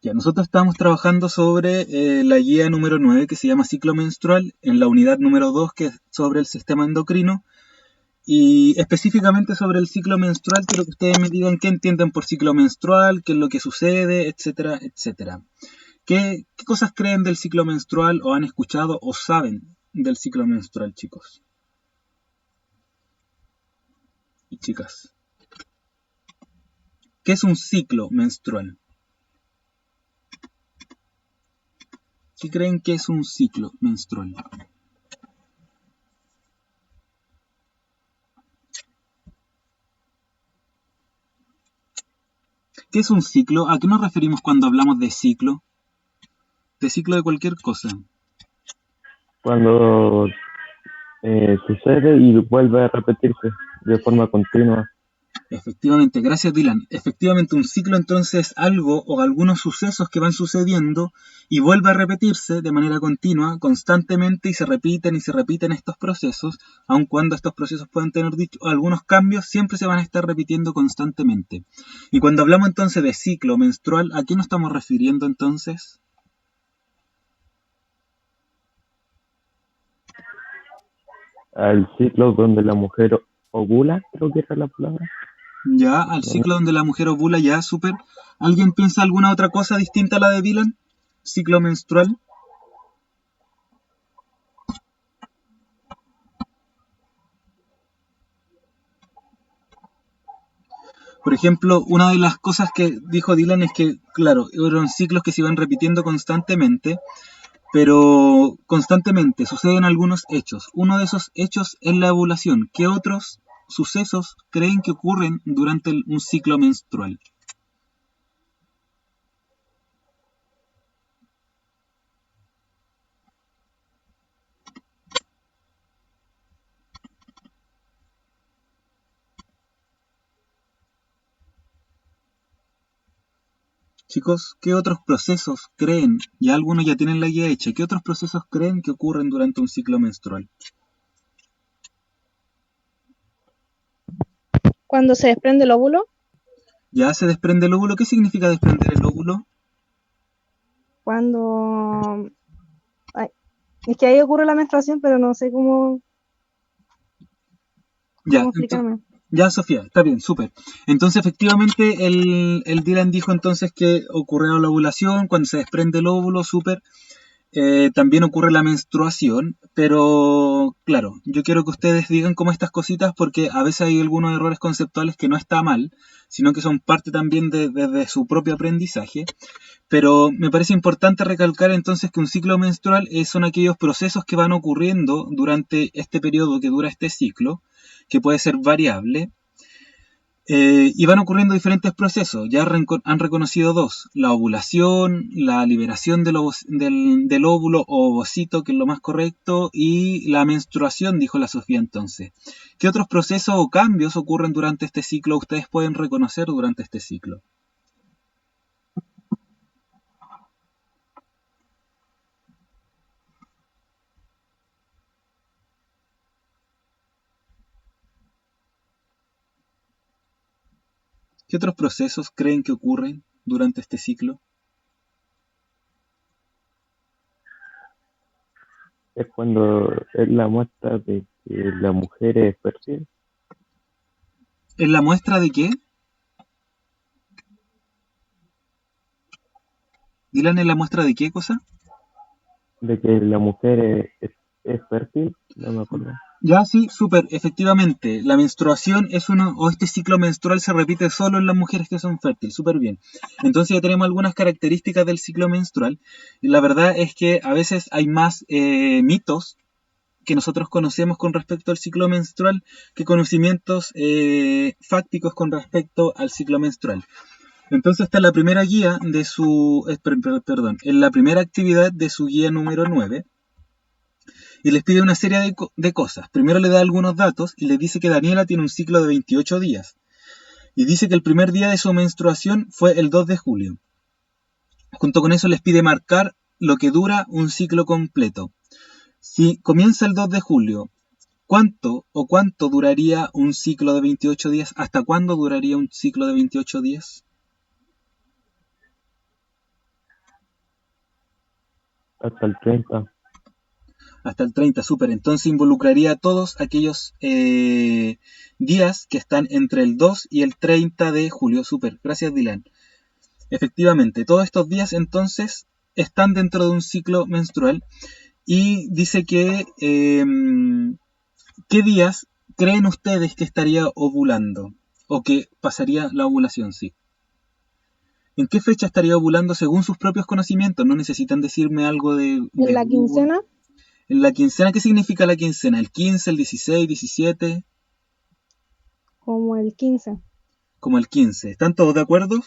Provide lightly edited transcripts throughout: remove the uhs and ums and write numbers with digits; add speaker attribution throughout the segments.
Speaker 1: Ya, nosotros estamos trabajando sobre la guía número 9 que se llama ciclo menstrual, en la unidad número 2 que es sobre el sistema endocrino, y específicamente sobre el ciclo menstrual quiero que ustedes me digan qué entienden por ciclo menstrual, qué es lo que sucede, etcétera, etcétera. ¿Qué cosas creen del ciclo menstrual o han escuchado o saben del ciclo menstrual, chicos y chicas? ¿Qué es un ciclo menstrual? ¿Qué creen que es un ciclo menstrual? ¿Qué es un ciclo? ¿A qué nos referimos cuando hablamos de ciclo? De ciclo de cualquier cosa.
Speaker 2: Cuando sucede y vuelve a repetirse de forma continua.
Speaker 1: Efectivamente, gracias Dylan. Efectivamente, un ciclo entonces es algo o algunos sucesos que van sucediendo y vuelve a repetirse de manera continua, constantemente, y se repiten estos procesos, aun cuando estos procesos pueden tener algunos cambios, siempre se van a estar repitiendo constantemente. Y cuando hablamos entonces de ciclo menstrual, ¿a qué nos estamos refiriendo entonces?
Speaker 2: Al ciclo donde la mujer ovula, creo que era la palabra.
Speaker 1: Ya, al
Speaker 2: No, no.
Speaker 1: ciclo donde la mujer ovula, ya, súper. ¿Alguien piensa alguna otra cosa distinta a la de Dylan? Ciclo menstrual. Por ejemplo, una de las cosas que dijo Dylan es que, claro, eran ciclos que se iban repitiendo constantemente, pero constantemente suceden algunos hechos. Uno de esos hechos es la ovulación. ¿Qué otros sucesos creen que ocurren durante un ciclo menstrual? Chicos, ¿qué otros procesos creen? Ya algunos ya tienen la guía hecha. ¿Qué otros procesos creen que ocurren durante un ciclo menstrual?
Speaker 3: Cuando se desprende el óvulo,
Speaker 1: Ya se desprende el óvulo. ¿Qué significa desprender el óvulo?
Speaker 3: cuando... Ay, es que ahí ocurre la menstruación, pero no sé
Speaker 1: Ya,
Speaker 3: cómo explicarme.
Speaker 1: ya Sofía, está bien, súper. Entonces, efectivamente, el Dylan dijo entonces que ocurrió la ovulación, cuando se desprende el óvulo, súper. También ocurre la menstruación, pero claro, yo quiero que ustedes digan como estas cositas porque a veces hay algunos errores conceptuales que no está mal, sino que son parte también de su propio aprendizaje. Pero me parece importante recalcar entonces que un ciclo menstrual son aquellos procesos que van ocurriendo durante este periodo que dura este ciclo, que puede ser variable, y van ocurriendo diferentes procesos. Ya han reconocido dos: la ovulación, la liberación del óvulo o ovocito, que es lo más correcto, y la menstruación, dijo la Sofía entonces. ¿Qué otros procesos o cambios ocurren durante este ciclo ustedes pueden reconocer durante este ciclo? ¿Qué otros procesos creen que ocurren durante este ciclo?
Speaker 2: Es cuando es la muestra de que la mujer es fértil,
Speaker 1: ¿Es la muestra de qué? ¿Dylan es la muestra de qué cosa?
Speaker 2: de que la mujer es fértil, no me acuerdo.
Speaker 1: Ya, sí, súper, efectivamente. La menstruación o este ciclo menstrual se repite solo en las mujeres que son fértiles, súper bien. Entonces ya tenemos algunas características del ciclo menstrual. Y la verdad es que a veces hay más mitos que nosotros conocemos con respecto al ciclo menstrual que conocimientos fácticos con respecto al ciclo menstrual. Entonces está la primera guía de perdón, en la primera actividad de su guía número 9 y les pide una serie de cosas. Primero le da algunos datos y le dice que Daniela tiene un ciclo de 28 días. Y dice que el primer día de su menstruación fue el 2 de julio. Junto con eso les pide marcar lo que dura un ciclo completo. Si comienza el 2 de julio, ¿cuánto duraría un ciclo de 28 días? ¿Hasta cuándo duraría un ciclo de 28 días?
Speaker 2: Hasta el 30.
Speaker 1: Hasta el 30, súper. Entonces involucraría a todos aquellos días que están entre el 2 y el 30 de julio. Súper. Gracias, Dylan. Efectivamente, todos estos días entonces están dentro de un ciclo menstrual y dice que ¿qué días creen ustedes que estaría ovulando o que pasaría la ovulación? Sí. ¿En qué fecha estaría ovulando según sus propios conocimientos? No necesitan decirme algo de
Speaker 3: ¿En la
Speaker 1: Google.
Speaker 3: quincena?
Speaker 1: ¿En la quincena qué significa la quincena? ¿El 15, el 16, 17?
Speaker 3: Como el 15.
Speaker 1: Como el 15. ¿Están todos de acuerdo?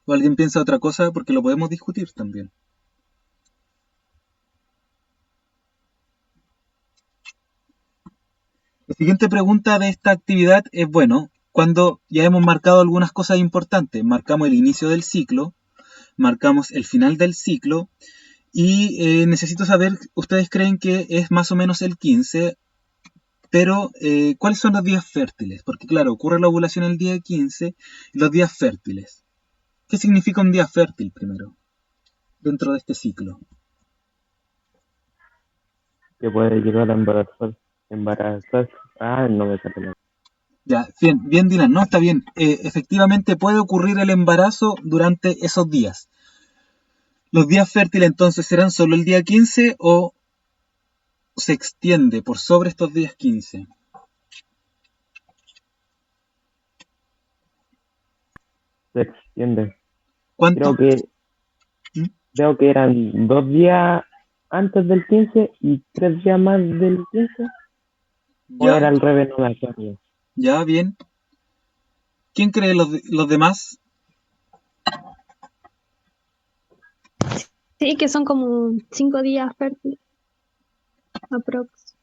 Speaker 1: ¿O alguien piensa otra cosa? Porque lo podemos discutir también. La siguiente pregunta de esta actividad es, bueno, cuando ya hemos marcado algunas cosas importantes, marcamos el inicio del ciclo, marcamos el final del ciclo y necesito saber, ustedes creen que es más o menos el 15, pero ¿cuáles son los días fértiles? Porque claro, ocurre la ovulación el día 15 y los días fértiles. ¿Qué significa un día fértil primero dentro de este ciclo?
Speaker 2: Que puede llegar a embarazarse. Ah, no me sale la.
Speaker 1: Ya, bien, bien Dylan, no, está bien. Efectivamente puede ocurrir el embarazo durante esos días. ¿Los días fértiles entonces serán solo el día 15 o se extiende por sobre estos días 15?
Speaker 2: Se extiende.
Speaker 1: ¿Cuánto?
Speaker 2: Creo que,
Speaker 1: ¿Mm?
Speaker 2: creo que eran 2 días antes del 15 y 3 días más del 15. O
Speaker 1: Ya,
Speaker 2: era al revés, no me acuerdo.
Speaker 1: ya, bien. ¿Quién cree los demás?
Speaker 4: Sí, que son como 5 días fértiles, aprox.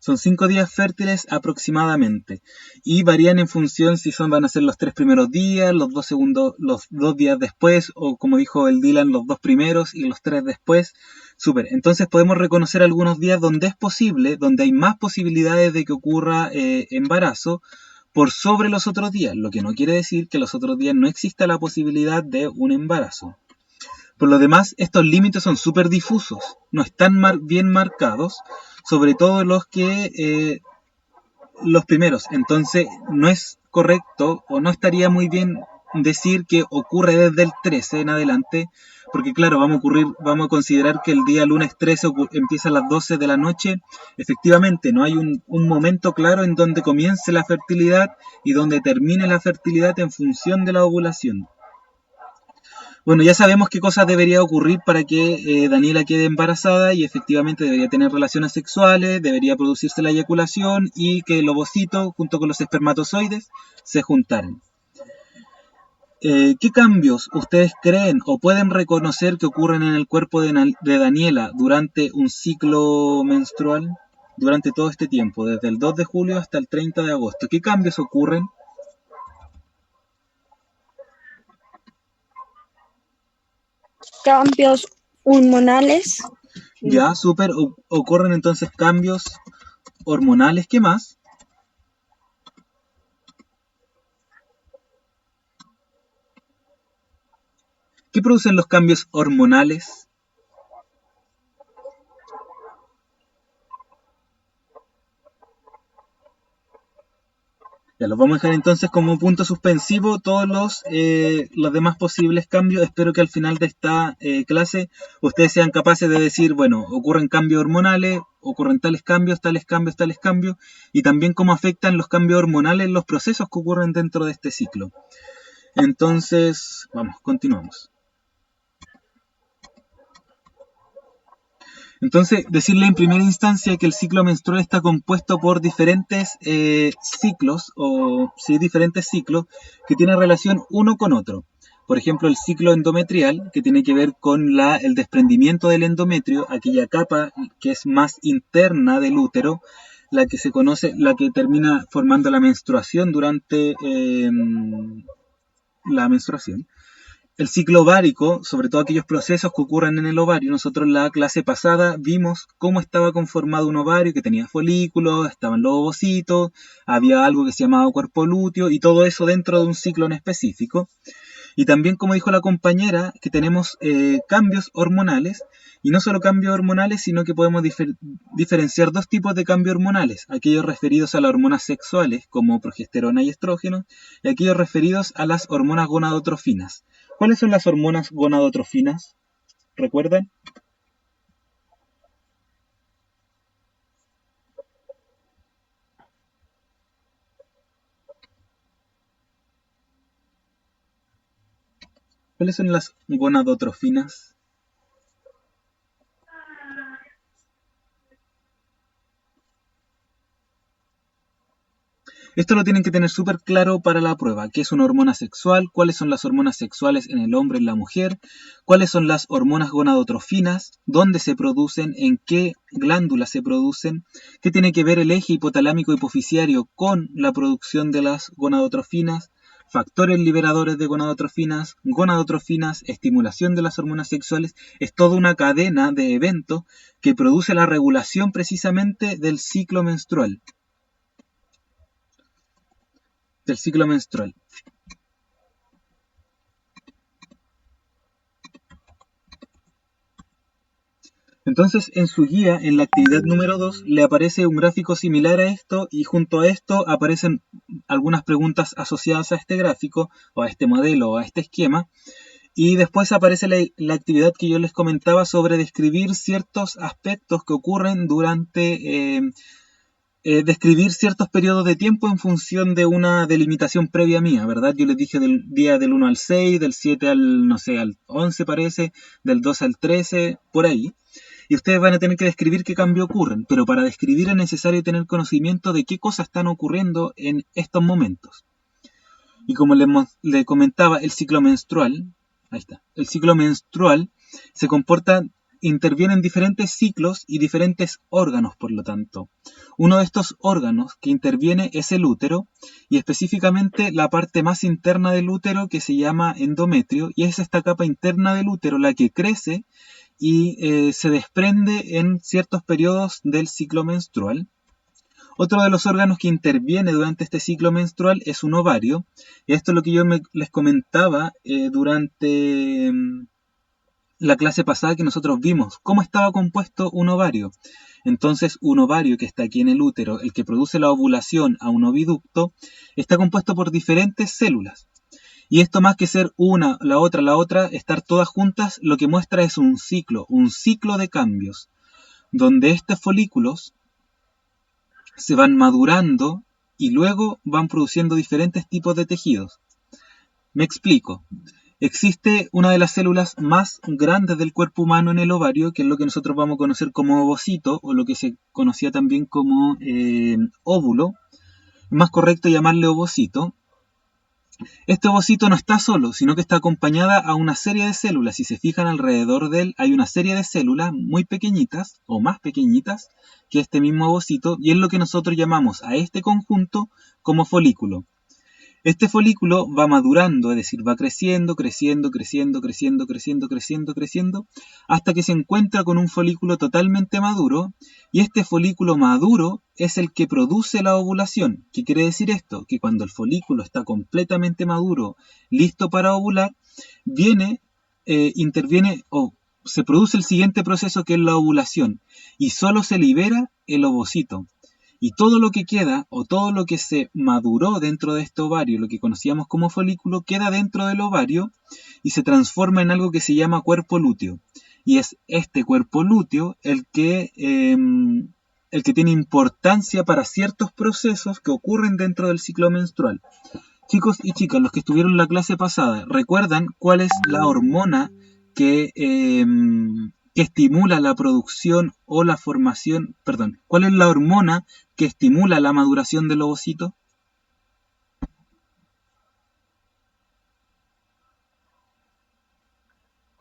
Speaker 1: Son 5 días fértiles aproximadamente y varían en función si van a ser los 3 primeros días, los 2 segundos, los 2 días después o como dijo el Dylan, los 2 primeros y los 3 después. Súper. Entonces podemos reconocer algunos días donde es posible, donde hay más posibilidades de que ocurra embarazo por sobre los otros días, lo que no quiere decir que los otros días no exista la posibilidad de un embarazo. Por lo demás, estos límites son súper difusos, no están bien marcados, sobre todo los primeros. Entonces, no es correcto o no estaría muy bien decir que ocurre desde el 13 en adelante, porque claro, vamos a considerar que el día lunes 13 empieza a las 12 de la noche. Efectivamente, no hay un momento claro en donde comience la fertilidad y donde termine la fertilidad en función de la ovulación. Bueno, ya sabemos qué cosas debería ocurrir para que Daniela quede embarazada y efectivamente debería tener relaciones sexuales, debería producirse la eyaculación y que el ovocito junto con los espermatozoides se juntaran. ¿Qué cambios ustedes creen o pueden reconocer que ocurren en el cuerpo de Daniela durante un ciclo menstrual? Durante todo este tiempo, desde el 2 de julio hasta el 30 de agosto. ¿Qué cambios ocurren?
Speaker 5: Cambios hormonales,
Speaker 1: Ya, súper. Ocurren entonces cambios hormonales. ¿Qué más? ¿Qué producen los cambios hormonales? Ya los vamos a dejar entonces como punto suspensivo todos los demás posibles cambios. Espero que al final de esta clase ustedes sean capaces de decir, bueno, ocurren cambios hormonales, ocurren tales cambios, tales cambios, tales cambios, y también cómo afectan los cambios hormonales los procesos que ocurren dentro de este ciclo. Entonces, vamos, continuamos. Entonces, decirle en primera instancia que el ciclo menstrual está compuesto por diferentes ciclos, o sí, diferentes ciclos que tienen relación uno con otro. Por ejemplo, el ciclo endometrial, que tiene que ver con el desprendimiento del endometrio, aquella capa que es más interna del útero, la que se conoce, la que termina formando la menstruación durante la menstruación. el ciclo ovárico, sobre todo aquellos procesos que ocurren en el ovario. Nosotros en la clase pasada vimos cómo estaba conformado un ovario, que tenía folículos, estaban los ovocitos, había algo que se llamaba cuerpo lúteo y todo eso dentro de un ciclo en específico. Y también, como dijo la compañera, que tenemos cambios hormonales, y no solo cambios hormonales, sino que podemos diferenciar dos tipos de cambios hormonales, aquellos referidos a las hormonas sexuales, como progesterona y estrógeno, y aquellos referidos a las hormonas gonadotrofinas. ¿Cuáles son las hormonas gonadotrofinas? ¿Recuerdan? ¿Cuáles son las gonadotrofinas? Esto lo tienen que tener súper claro para la prueba. ¿Qué es una hormona sexual? ¿Cuáles son las hormonas sexuales en el hombre y en la mujer? ¿Cuáles son las hormonas gonadotrofinas? ¿Dónde se producen? ¿En qué glándulas se producen? ¿Qué tiene que ver el eje hipotalámico hipoficiario con la producción de las gonadotrofinas? Factores liberadores de gonadotrofinas, estimulación de las hormonas sexuales. Es toda una cadena de eventos que produce la regulación precisamente del ciclo menstrual. Entonces, en su guía, en la actividad número 2, le aparece un gráfico similar a esto y junto a esto aparecen algunas preguntas asociadas a este gráfico o a este modelo o a este esquema. Y después aparece la actividad que yo les comentaba sobre describir ciertos aspectos que ocurren durante... describir ciertos periodos de tiempo en función de una delimitación previa mía, ¿verdad? Yo les dije del día del 1 al 6, del 7 al, no sé, al 11 parece, del 2 al 13, por ahí. Y ustedes van a tener que describir qué cambios ocurren, pero para describir es necesario tener conocimiento de qué cosas están ocurriendo en estos momentos. Y como les comentaba, el ciclo menstrual, ahí está, el ciclo menstrual se comporta, interviene en diferentes ciclos y diferentes órganos, por lo tanto. Uno de estos órganos que interviene es el útero, y específicamente la parte más interna del útero que se llama endometrio, y es esta capa interna del útero la que crece y se desprende en ciertos periodos del ciclo menstrual. Otro de los órganos que interviene durante este ciclo menstrual es un ovario, y esto es lo que yo les comentaba durante la clase pasada que nosotros vimos, cómo estaba compuesto un ovario. Entonces, un ovario que está aquí en el útero, el que produce la ovulación a un oviducto, está compuesto por diferentes células. Y esto, más que ser una, la otra, estar todas juntas, lo que muestra es un ciclo de cambios, donde estos folículos se van madurando y luego van produciendo diferentes tipos de tejidos. Me explico. Existe una de las células más grandes del cuerpo humano en el ovario, que es lo que nosotros vamos a conocer como ovocito, o lo que se conocía también como óvulo. Es más correcto llamarle ovocito. Este ovocito no está solo, sino que está acompañada a una serie de células. Si se fijan alrededor de él, hay una serie de células muy pequeñitas, o más pequeñitas, que este mismo ovocito, y es lo que nosotros llamamos a este conjunto como folículo. Este folículo va madurando, es decir, va creciendo, hasta que se encuentra con un folículo totalmente maduro, y este folículo maduro es el que produce la ovulación. ¿Qué quiere decir esto? Que cuando el folículo está completamente maduro, listo para ovular, interviene o se produce el siguiente proceso, que es la ovulación, y solo se libera el ovocito. Y todo lo que queda, o todo lo que se maduró dentro de este ovario, lo que conocíamos como folículo, queda dentro del ovario y se transforma en algo que se llama cuerpo lúteo. Y es este cuerpo lúteo el que tiene importancia para ciertos procesos que ocurren dentro del ciclo menstrual. Chicos y chicas, los que estuvieron en la clase pasada, ¿recuerdan cuál es la hormona que estimula la producción o la formación, cuál es la hormona que estimula la maduración del ovocito?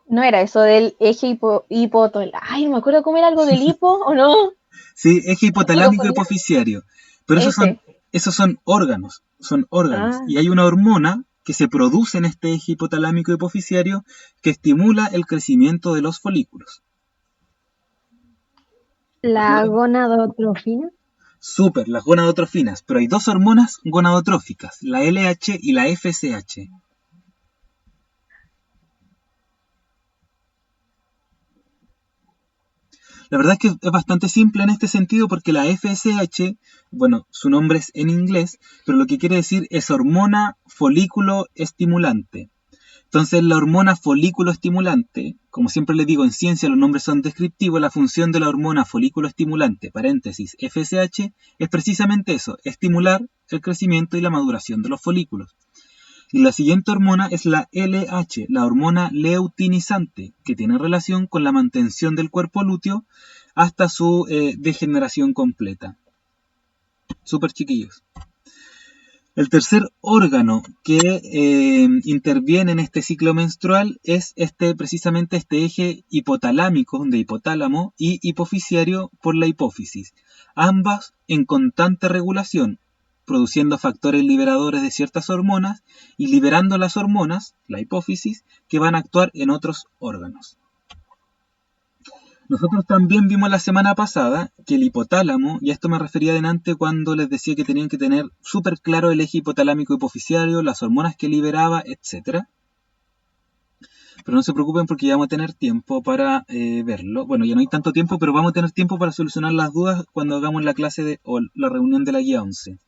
Speaker 6: ¿No era eso del eje hipotalámico? Ay, no me acuerdo cómo era, algo del hipo, ¿o no?
Speaker 1: Sí, eje hipotalámico hipoficiario. Pero esos son órganos.
Speaker 6: Ah.
Speaker 1: Y hay una hormona que se produce en este eje hipotalámico hipoficiario que estimula el crecimiento de los folículos.
Speaker 4: La gonadotrofina.
Speaker 1: Súper, las gonadotrofinas, pero hay dos hormonas gonadotróficas, la LH y la FSH. La verdad es que es bastante simple en este sentido porque la FSH, bueno, su nombre es en inglés, pero lo que quiere decir es hormona folículo estimulante. Entonces la hormona folículo estimulante, como siempre les digo en ciencia los nombres son descriptivos, la función de la hormona folículo estimulante, paréntesis, FSH, es precisamente eso, estimular el crecimiento y la maduración de los folículos. Y la siguiente hormona es la LH, la hormona leutinizante, que tiene relación con la mantención del cuerpo lúteo hasta su degeneración completa. Súper chiquillos. El tercer órgano que interviene en este ciclo menstrual es precisamente este eje hipotalámico, de hipotálamo, y hipofisiario por la hipófisis. Ambas en constante regulación, produciendo factores liberadores de ciertas hormonas y liberando las hormonas, la hipófisis, que van a actuar en otros órganos. Nosotros también vimos la semana pasada que el hipotálamo, y a esto me refería delante cuando les decía que tenían que tener súper claro el eje hipotalámico hipoficiario, las hormonas que liberaba, etc. Pero no se preocupen porque ya vamos a tener tiempo para verlo. Bueno, ya no hay tanto tiempo, pero vamos a tener tiempo para solucionar las dudas cuando hagamos la clase o la reunión de la guía 11.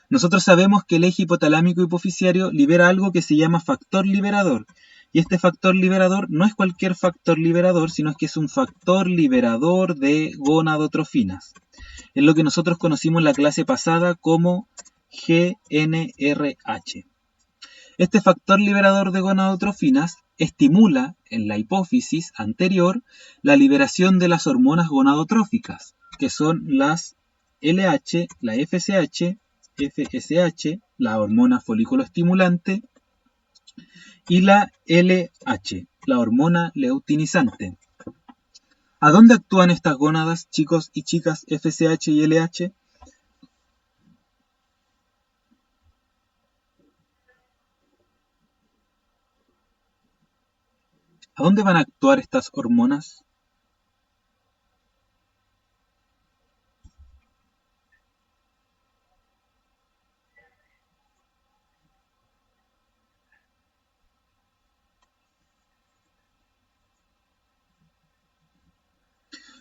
Speaker 1: Nosotros sabemos que el eje hipotalámico hipoficiario libera algo que se llama factor liberador. Y este factor liberador no es cualquier factor liberador, sino que es un factor liberador de gonadotrofinas. Es lo que nosotros conocimos en la clase pasada como GnRH. Este factor liberador de gonadotrofinas estimula en la hipófisis anterior la liberación de las hormonas gonadotróficas, que son las LH, la FSH, la hormona folículo estimulante, y la LH, la hormona leutinizante. ¿A dónde actúan estas gónadas, chicos y chicas, FSH y LH? ¿A dónde van a actuar estas hormonas?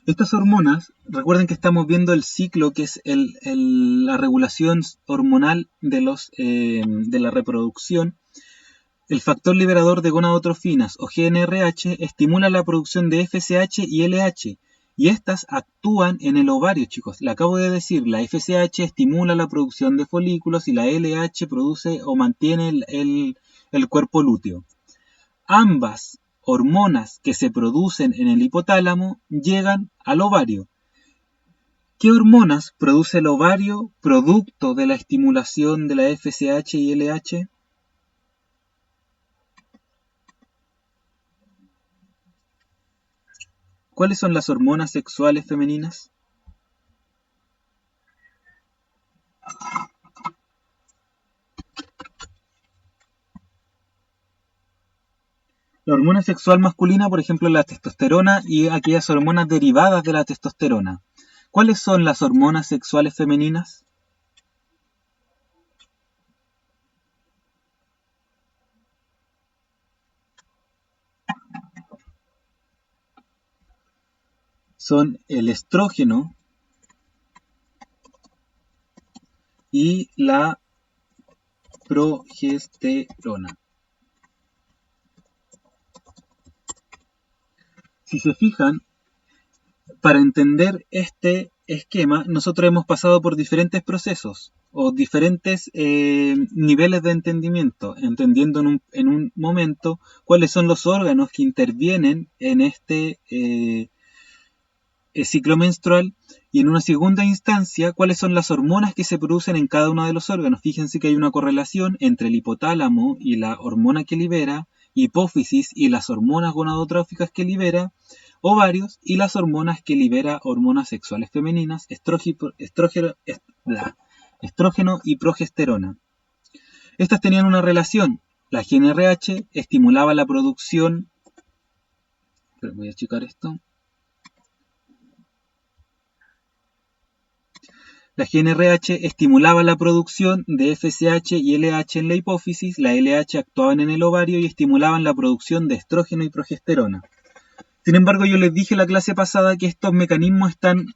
Speaker 1: Estas hormonas, recuerden que estamos viendo el ciclo que es la regulación hormonal de la reproducción. El factor liberador de gonadotrofinas o GnRH estimula la producción de FSH y LH y estas actúan en el ovario, chicos. Le acabo de decir, la FSH estimula la producción de folículos y la LH produce o mantiene el cuerpo lúteo. Ambas hormonas que se producen en el hipotálamo llegan al ovario. ¿Qué hormonas produce el ovario producto de la estimulación de la FSH y LH? ¿Cuáles son las hormonas sexuales femeninas? La hormona sexual masculina, por ejemplo, la testosterona y aquellas hormonas derivadas de la testosterona. ¿Cuáles son las hormonas sexuales femeninas? Son el estrógeno y la progesterona. Si se fijan, para entender este esquema, nosotros hemos pasado por diferentes procesos o diferentes niveles de entendimiento, entendiendo en un momento cuáles son los órganos que intervienen en este ciclo menstrual y en una segunda instancia cuáles son las hormonas que se producen en cada uno de los órganos. Fíjense que hay una correlación entre el hipotálamo y la hormona que libera, hipófisis y las hormonas gonadotróficas que libera, ovarios y las hormonas que libera hormonas sexuales femeninas, estrógeno y progesterona. Estas tenían una relación La GnRH estimulaba la producción... Voy a checar esto. La GnRH estimulaba la producción de FSH y LH en la hipófisis, la LH actuaban en el ovario y estimulaban la producción de estrógeno y progesterona. Sin embargo, yo les dije en la clase pasada que estos mecanismos están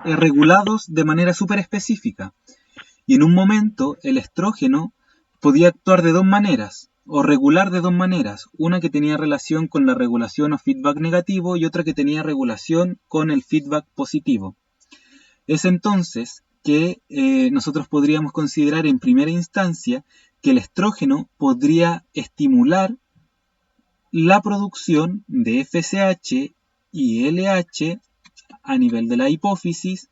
Speaker 1: regulados de manera súper específica. Y en un momento el estrógeno podía actuar de dos maneras, o regular de dos maneras, una que tenía relación con la regulación o feedback negativo y otra que tenía regulación con el feedback positivo. Es entonces que nosotros podríamos considerar en primera instancia que el estrógeno podría estimular la producción de FSH y LH a nivel de la hipófisis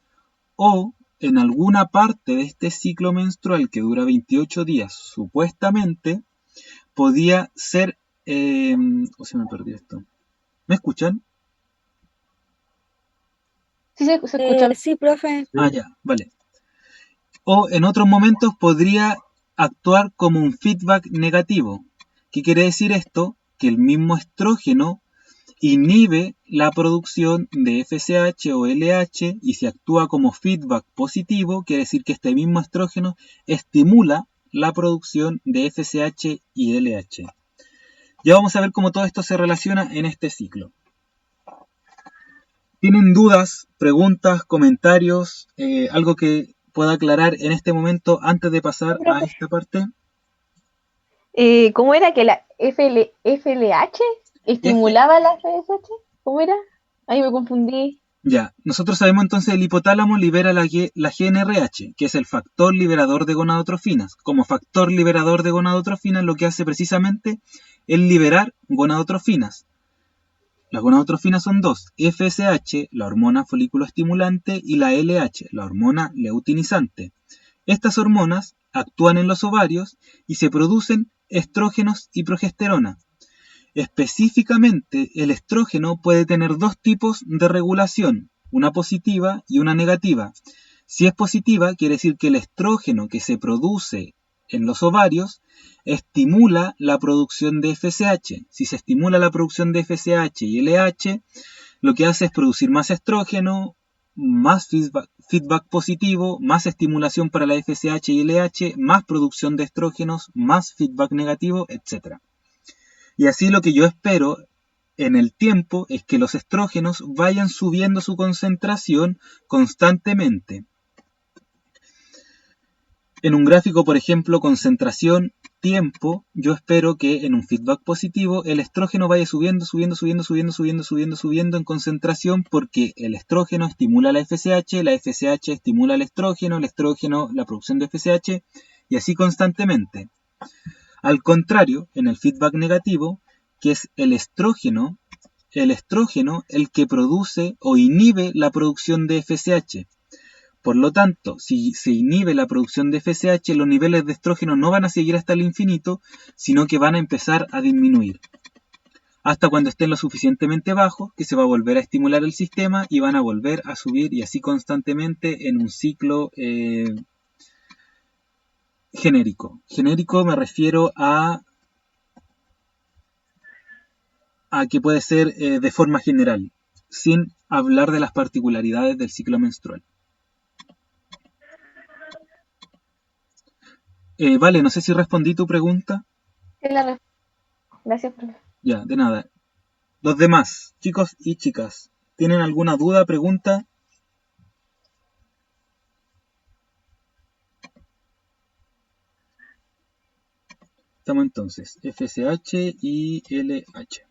Speaker 1: o en alguna parte de este ciclo menstrual que dura 28 días, supuestamente, podía ser... se me perdió esto. ¿Me escuchan?
Speaker 6: Sí, se escucha.
Speaker 5: Sí, profe.
Speaker 1: Ah, ya, vale. O en otros momentos podría actuar como un feedback negativo. ¿Qué quiere decir esto? Que el mismo estrógeno inhibe la producción de FSH o LH y si actúa como feedback positivo, quiere decir que este mismo estrógeno estimula la producción de FSH y LH. Ya vamos a ver cómo todo esto se relaciona en este ciclo. ¿Tienen dudas, preguntas, comentarios, algo que pueda aclarar en este momento antes de pasar a esta parte?
Speaker 6: ¿Cómo era que la FLH estimulaba la FSH? ¿Cómo era? Ahí me confundí.
Speaker 1: Ya, nosotros sabemos entonces el hipotálamo libera la GnRH, que es el factor liberador de gonadotrofinas. Como factor liberador de gonadotrofinas lo que hace precisamente es liberar gonadotrofinas. Las gonadotrofinas son dos, FSH, la hormona folículo estimulante, y la LH, la hormona leutinizante. Estas hormonas actúan en los ovarios y se producen estrógenos y progesterona. Específicamente, el estrógeno puede tener dos tipos de regulación, una positiva y una negativa. Si es positiva, quiere decir que el estrógeno que se produce en los ovarios estimula la producción de FSH. Si se estimula la producción de FSH y LH, lo que hace es producir más estrógeno, más feedback positivo, más estimulación para la FSH y LH, más producción de estrógenos, más feedback negativo, etc. Y así lo que yo espero en el tiempo es que los estrógenos vayan subiendo su concentración constantemente. En un gráfico, por ejemplo, concentración, tiempo, yo espero que en un feedback positivo el estrógeno vaya subiendo en concentración porque el estrógeno estimula la FSH estimula el estrógeno la producción de FSH y así constantemente. Al contrario, en el feedback negativo, que es el estrógeno el que produce o inhibe la producción de FSH. Por lo tanto, si se inhibe la producción de FSH, los niveles de estrógeno no van a seguir hasta el infinito, sino que van a empezar a disminuir. Hasta cuando estén lo suficientemente bajos, que se va a volver a estimular el sistema y van a volver a subir y así constantemente en un ciclo genérico. Genérico me refiero a que puede ser de forma general, sin hablar de las particularidades del ciclo menstrual. Vale, no sé si respondí tu pregunta.
Speaker 6: Gracias, profe.
Speaker 1: Ya, de nada. Los demás, chicos y chicas, ¿tienen alguna duda, pregunta? Estamos entonces, FSH y LH.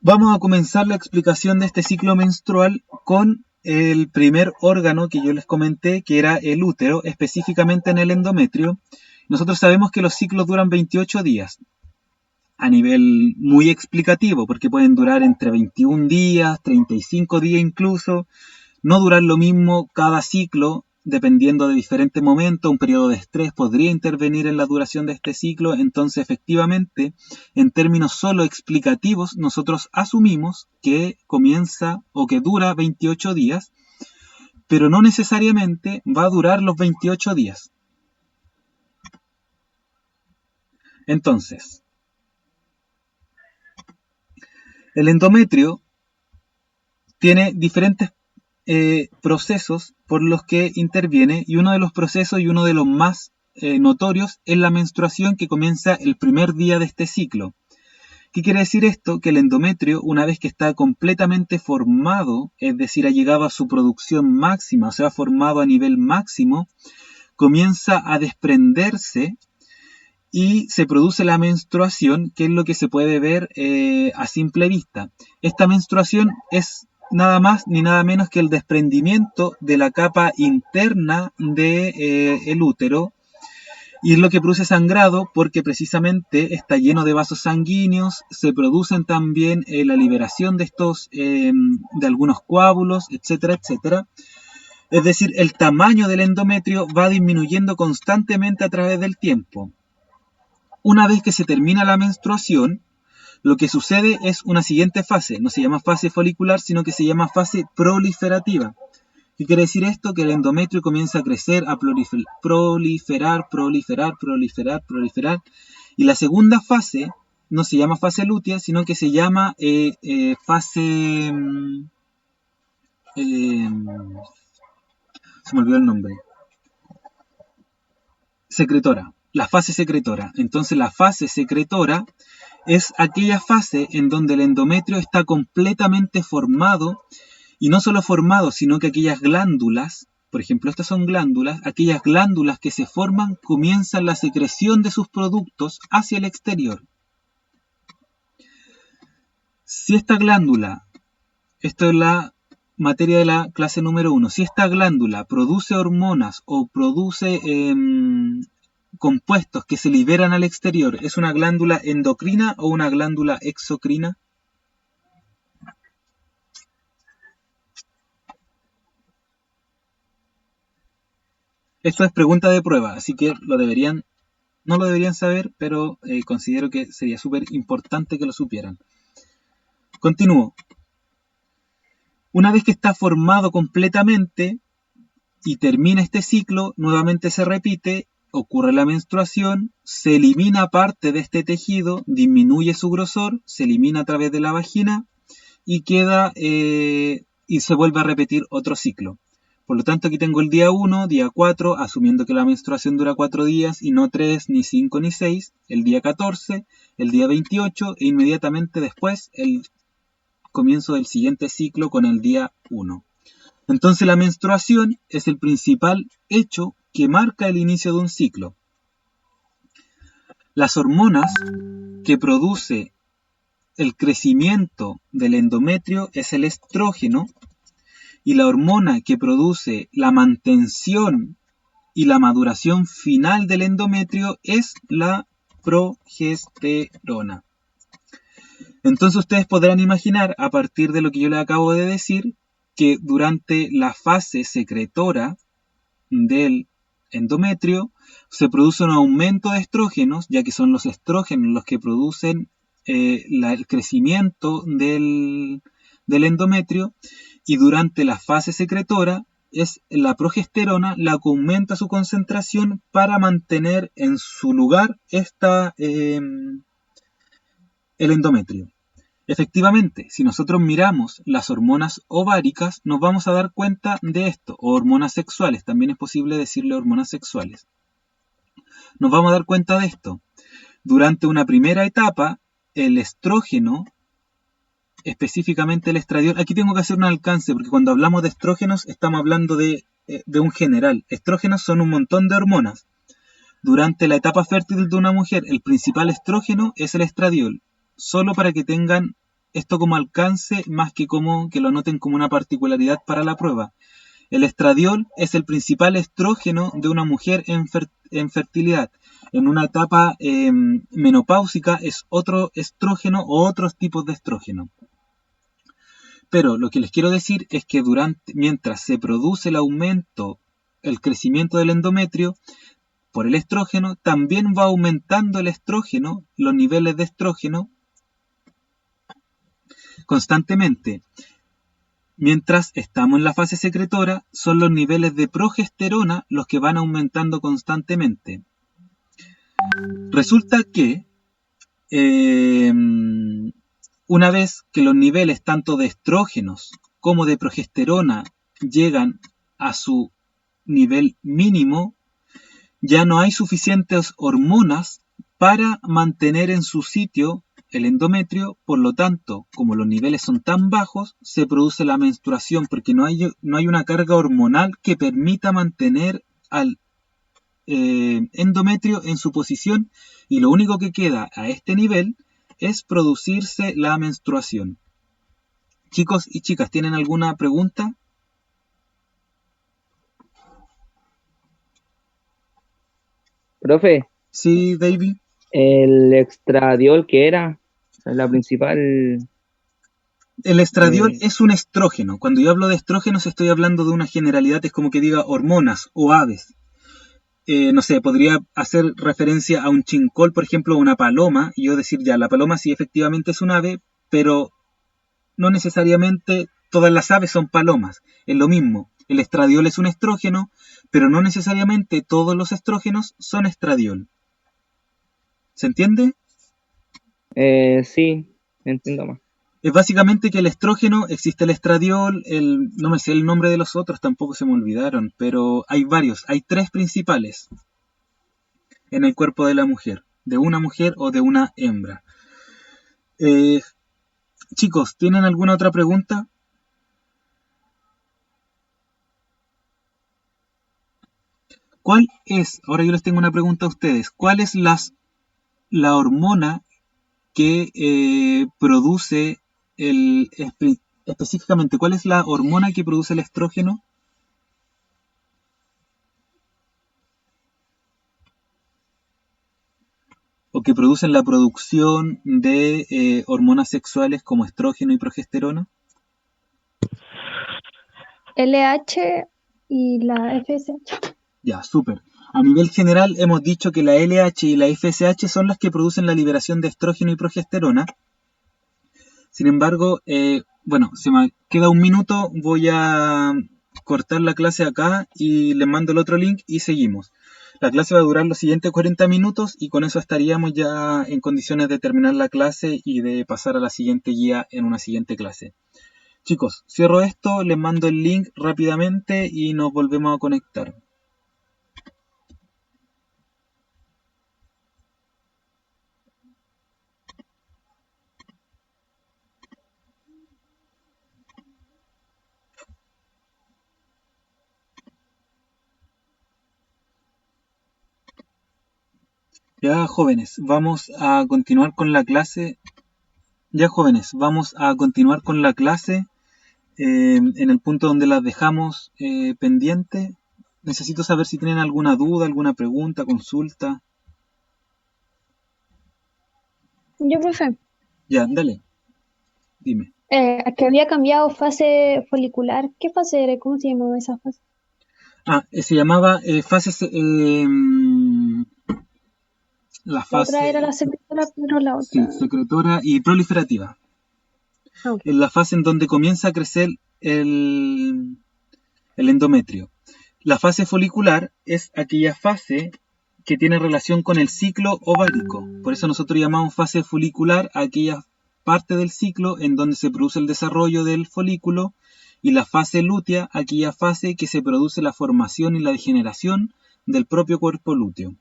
Speaker 1: Vamos a comenzar la explicación de este ciclo menstrual con el primer órgano que yo les comenté, que era el útero, específicamente en el endometrio. Nosotros sabemos que los ciclos duran 28 días, a nivel muy explicativo, porque pueden durar entre 21 días, 35 días incluso, no durar lo mismo cada ciclo, dependiendo de diferentes momentos. Un periodo de estrés podría intervenir en la duración de este ciclo. Entonces, efectivamente, en términos solo explicativos, nosotros asumimos que comienza o que dura 28 días, pero no necesariamente va a durar los 28 días. Entonces, el endometrio tiene diferentes procesos por los que interviene, y uno de los procesos y uno de los más notorios es la menstruación, que comienza el primer día de este ciclo. ¿Qué quiere decir esto? Que el endometrio, una vez que está completamente formado, es decir, ha llegado a su producción máxima, o sea, formado a nivel máximo, comienza a desprenderse y se produce la menstruación, que es lo que se puede ver a simple vista. Esta menstruación es nada más ni nada menos que el desprendimiento de la capa interna del útero, y es lo que produce sangrado, porque precisamente está lleno de vasos sanguíneos. Se producen también la liberación de estos, de algunos coágulos, etcétera, etcétera. Es decir, el tamaño del endometrio va disminuyendo constantemente a través del tiempo. Una vez que se termina la menstruación, lo que sucede es una siguiente fase. No se llama fase folicular, sino que se llama fase proliferativa. ¿Qué quiere decir esto? Que el endometrio comienza a crecer, a proliferar, y la segunda fase no se llama fase lútea, sino que se llama fase... se me olvidó el nombre. Secretora. La fase secretora. Entonces la fase secretora es aquella fase en donde el endometrio está completamente formado, y no solo formado, sino que aquellas glándulas, por ejemplo, estas son glándulas, aquellas glándulas que se forman comienzan la secreción de sus productos hacia el exterior. Si esta glándula, esto es la materia de la clase número 1, si esta glándula produce hormonas o produce compuestos que se liberan al exterior, ¿es una glándula endocrina o una glándula exocrina? Esto es pregunta de prueba, así que no lo deberían saber, pero considero que sería súper importante que lo supieran. Continúo. Una vez que está formado completamente y termina este ciclo, nuevamente se repite, ocurre la menstruación, se elimina parte de este tejido, disminuye su grosor, se elimina a través de la vagina y queda y se vuelve a repetir otro ciclo. Por lo tanto, aquí tengo el día 1, día 4, asumiendo que la menstruación dura 4 días y no 3, ni 5, ni 6, el día 14, el día 28 e inmediatamente después el comienzo del siguiente ciclo con el día 1. Entonces la menstruación es el principal hecho que marca el inicio de un ciclo. Las hormonas que produce el crecimiento del endometrio es el estrógeno, y la hormona que produce la mantención y la maduración final del endometrio es la progesterona. Entonces ustedes podrán imaginar, a partir de lo que yo les acabo de decir, que durante la fase secretora del endometrio se produce un aumento de estrógenos, ya que son los estrógenos los que producen el crecimiento del endometrio, y durante la fase secretora es la progesterona la que aumenta su concentración para mantener en su lugar el endometrio. Efectivamente, si nosotros miramos las hormonas ováricas, nos vamos a dar cuenta de esto, o hormonas sexuales, también es posible decirle hormonas sexuales. Nos vamos a dar cuenta de esto. Durante una primera etapa, el estrógeno, específicamente el estradiol, aquí tengo que hacer un alcance, porque cuando hablamos de estrógenos estamos hablando de un general. Estrógenos son un montón de hormonas. Durante la etapa fértil de una mujer, el principal estrógeno es el estradiol. Solo para que tengan esto como alcance, más que que lo anoten como una particularidad para la prueba. El estradiol es el principal estrógeno de una mujer en fertilidad. En una etapa menopáusica es otro estrógeno o otros tipos de estrógeno. Pero lo que les quiero decir es que mientras se produce el aumento, el crecimiento del endometrio, por el estrógeno, también va aumentando el estrógeno, los niveles de estrógeno, constantemente. Mientras estamos en la fase secretora, son los niveles de progesterona los que van aumentando constantemente. Resulta que una vez que los niveles tanto de estrógenos como de progesterona llegan a su nivel mínimo, ya no hay suficientes hormonas para mantener en su sitio el endometrio. Por lo tanto, como los niveles son tan bajos, se produce la menstruación porque no hay una carga hormonal que permita mantener al endometrio en su posición, y lo único que queda a este nivel es producirse la menstruación. Chicos y chicas, ¿tienen alguna pregunta?
Speaker 2: Profe,
Speaker 1: Sí, David.
Speaker 2: el estradiol, ¿qué era? La principal.
Speaker 1: El estradiol es un estrógeno. Cuando yo hablo de estrógenos estoy hablando de una generalidad, es como que diga hormonas o aves. No sé, podría hacer referencia a un chincol, por ejemplo, a una paloma, y yo decir ya, la paloma sí efectivamente es un ave, pero no necesariamente todas las aves son palomas. Es lo mismo, el estradiol es un estrógeno, pero no necesariamente todos los estrógenos son estradiol. ¿Se entiende?
Speaker 2: Sí, entiendo más.
Speaker 1: Es básicamente que el estrógeno, existe el estradiol, no me sé el nombre de los otros, tampoco se me olvidaron, pero hay varios, hay 3 principales en el cuerpo de la mujer, de una mujer o de una hembra. Chicos, ¿tienen alguna otra pregunta? ¿Cuál es, ahora yo les tengo una pregunta a ustedes, cuál es la hormona que produce específicamente, cuál es la hormona que produce el estrógeno? ¿O que producen la producción de hormonas sexuales como estrógeno y progesterona?
Speaker 4: LH y la FSH.
Speaker 1: Ya, súper. A nivel general hemos dicho que la LH y la FSH son las que producen la liberación de estrógeno y progesterona. Sin embargo, bueno, se me queda un minuto, voy a cortar la clase acá y les mando el otro link y seguimos. La clase va a durar los siguientes 40 minutos y con eso estaríamos ya en condiciones de terminar la clase y de pasar a la siguiente guía en una siguiente clase. Chicos, cierro esto, les mando el link rápidamente y nos volvemos a conectar. Ya, jóvenes, vamos a continuar con la clase. En el punto donde las dejamos pendiente. Necesito saber si tienen alguna duda, alguna pregunta, consulta.
Speaker 4: Yo, profe,
Speaker 1: Ya, dale, dime.
Speaker 4: que había cambiado fase folicular. ¿Qué fase era? ¿Cómo se llamaba esa fase?
Speaker 1: Se llamaba fases, la
Speaker 4: La otra era
Speaker 1: fase,
Speaker 4: la secretora, pero la
Speaker 1: sí,
Speaker 4: otra.
Speaker 1: secretora y proliferativa.
Speaker 4: Ah, ok.
Speaker 1: Es la fase en donde comienza a crecer el endometrio. La fase folicular es aquella fase que tiene relación con el ciclo ovárico. Por eso nosotros llamamos fase folicular a aquella parte del ciclo en donde se produce el desarrollo del folículo, y la fase lútea, aquella fase que se produce la formación y la degeneración del propio cuerpo lúteo.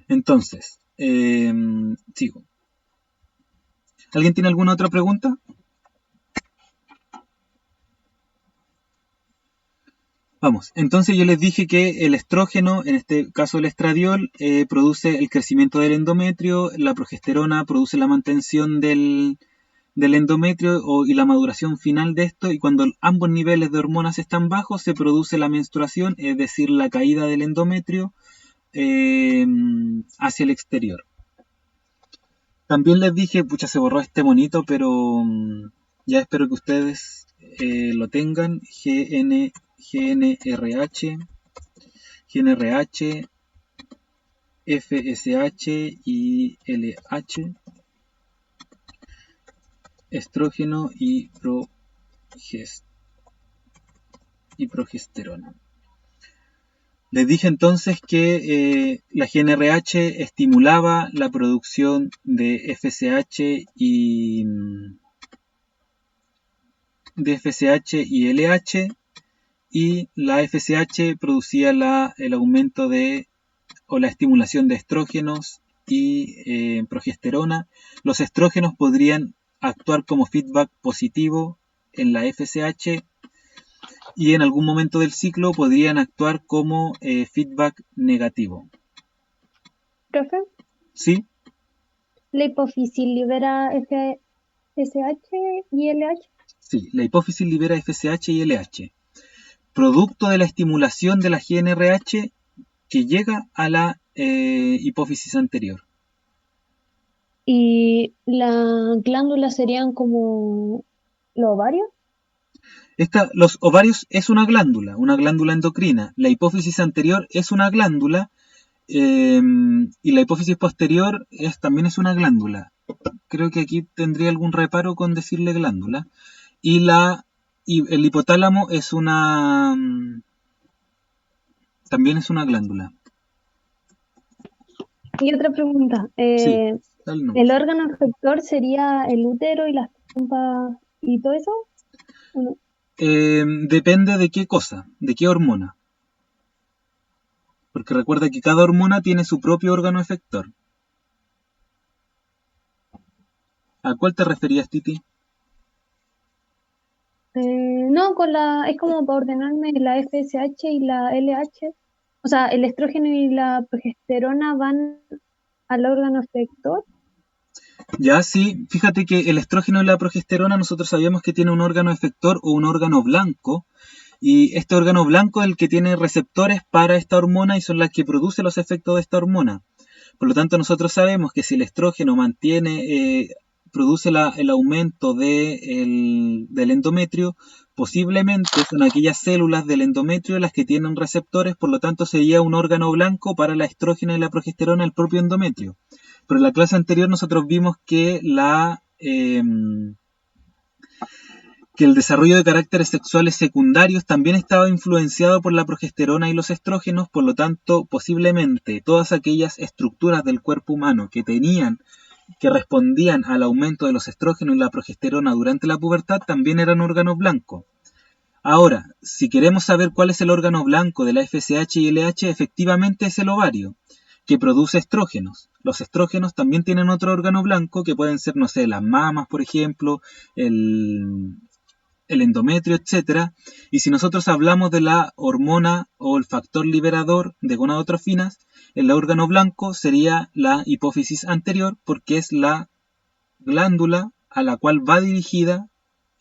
Speaker 1: Entonces, sigo. ¿Alguien tiene alguna otra pregunta? Vamos, entonces yo les dije que el estrógeno, en este caso el estradiol, produce el crecimiento del endometrio, la progesterona produce la mantención del endometrio y la maduración final de esto, y cuando ambos niveles de hormonas están bajos se produce la menstruación, es decir, la caída del endometrio hacia el exterior. También les dije, pucha, se borró este monito, pero ya espero que ustedes lo tengan. GNRH, FSH y LH. estrógeno y progesterona. Les dije entonces que la GnRH estimulaba la producción de FSH y LH, y la FSH producía el aumento o la estimulación de estrógenos y progesterona. Los estrógenos podrían actuar como feedback positivo en la FSH y en algún momento del ciclo podrían actuar como feedback negativo.
Speaker 4: Profe,
Speaker 1: ¿Sí?
Speaker 4: la hipófisis libera FSH y LH.
Speaker 1: Sí, la hipófisis libera FSH y LH, producto de la estimulación de la GnRH que llega a la hipófisis anterior.
Speaker 4: ¿Y las glándulas serían como los ovarios?
Speaker 1: Los ovarios es una glándula endocrina. La hipófisis anterior es una glándula y la hipófisis posterior también es una glándula. Creo que aquí tendría algún reparo con decirle glándula. Y el hipotálamo es también es una glándula.
Speaker 4: Y otra pregunta,
Speaker 1: Sí, dale nomás.
Speaker 4: ¿el órgano efector sería el útero y las trompas y todo eso? ¿O no?
Speaker 1: Depende de qué cosa, de qué hormona. Porque recuerda que cada hormona tiene su propio órgano efector. ¿A cuál te referías, Titi?
Speaker 4: No, es como para ordenarme la FSH y la LH. O sea, el estrógeno y la progesterona van al órgano efector.
Speaker 1: Ya, sí, fíjate que el estrógeno y la progesterona nosotros sabíamos que tiene un órgano efector o un órgano blanco, y este órgano blanco es el que tiene receptores para esta hormona y son las que produce los efectos de esta hormona. Por lo tanto, nosotros sabemos que si el estrógeno produce el aumento del endometrio, posiblemente son aquellas células del endometrio las que tienen receptores, por lo tanto sería un órgano blanco para la estrógeno y la progesterona, el propio endometrio. Pero en la clase anterior nosotros vimos que el desarrollo de caracteres sexuales secundarios también estaba influenciado por la progesterona y los estrógenos, por lo tanto, posiblemente todas aquellas estructuras del cuerpo humano que respondían al aumento de los estrógenos y la progesterona durante la pubertad también eran órganos blancos. Ahora, si queremos saber cuál es el órgano blanco de la FSH y LH, efectivamente es el ovario, que produce estrógenos. Los estrógenos también tienen otro órgano blanco, que pueden ser, no sé, las mamas, por ejemplo, el endometrio, etc. Y si nosotros hablamos de la hormona o el factor liberador de gonadotrofinas, el órgano blanco sería la hipófisis anterior, porque es la glándula a la cual va dirigida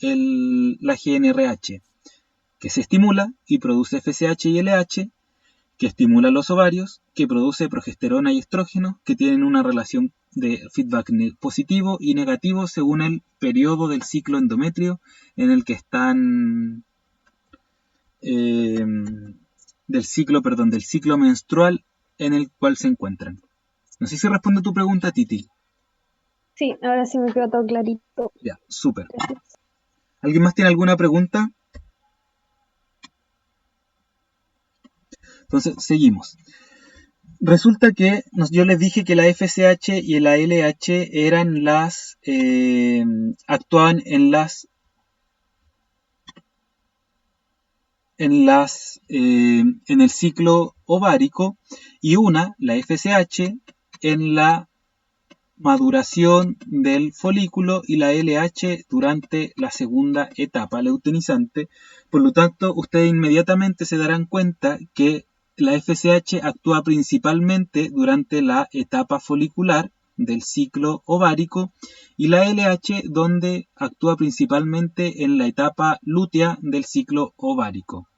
Speaker 1: la GnRH, que se estimula y produce FSH y LH, que estimula los ovarios, que produce progesterona y estrógeno, que tienen una relación de feedback positivo y negativo según el periodo del ciclo endometrio en el que están, del ciclo menstrual en el cual se encuentran. No sé si respondo a tu pregunta, Titi.
Speaker 4: Sí, ahora sí me quedó todo clarito.
Speaker 1: Ya, súper.
Speaker 4: Gracias.
Speaker 1: ¿Alguien más tiene alguna pregunta? Entonces, seguimos. Resulta que yo les dije que la FSH y la LH eran actuaban en el ciclo ovárico, y la FSH, en la maduración del folículo, y la LH durante la segunda etapa luteinizante. Por lo tanto, ustedes inmediatamente se darán cuenta que la FSH actúa principalmente durante la etapa folicular del ciclo ovárico, y la LH donde actúa principalmente en la etapa lútea del ciclo ovárico.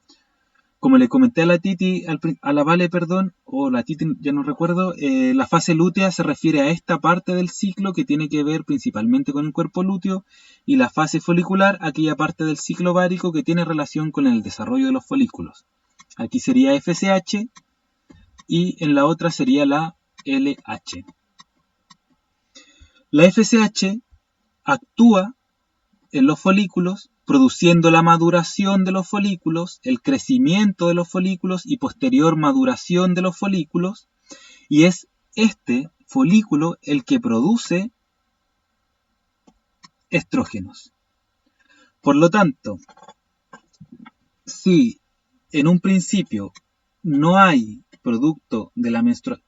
Speaker 1: Como le comenté a la Titi, a la Vale, perdón, o la Titi, ya no recuerdo, la fase lútea se refiere a esta parte del ciclo que tiene que ver principalmente con el cuerpo lúteo, y la fase folicular, aquella parte del ciclo ovárico que tiene relación con el desarrollo de los folículos. Aquí sería FSH y en la otra sería la LH. La FSH actúa en los folículos, produciendo la maduración de los folículos, el crecimiento de los folículos y posterior maduración de los folículos, y es este folículo el que produce estrógenos. Por lo tanto, si en un principio no hay producto de la menstruación,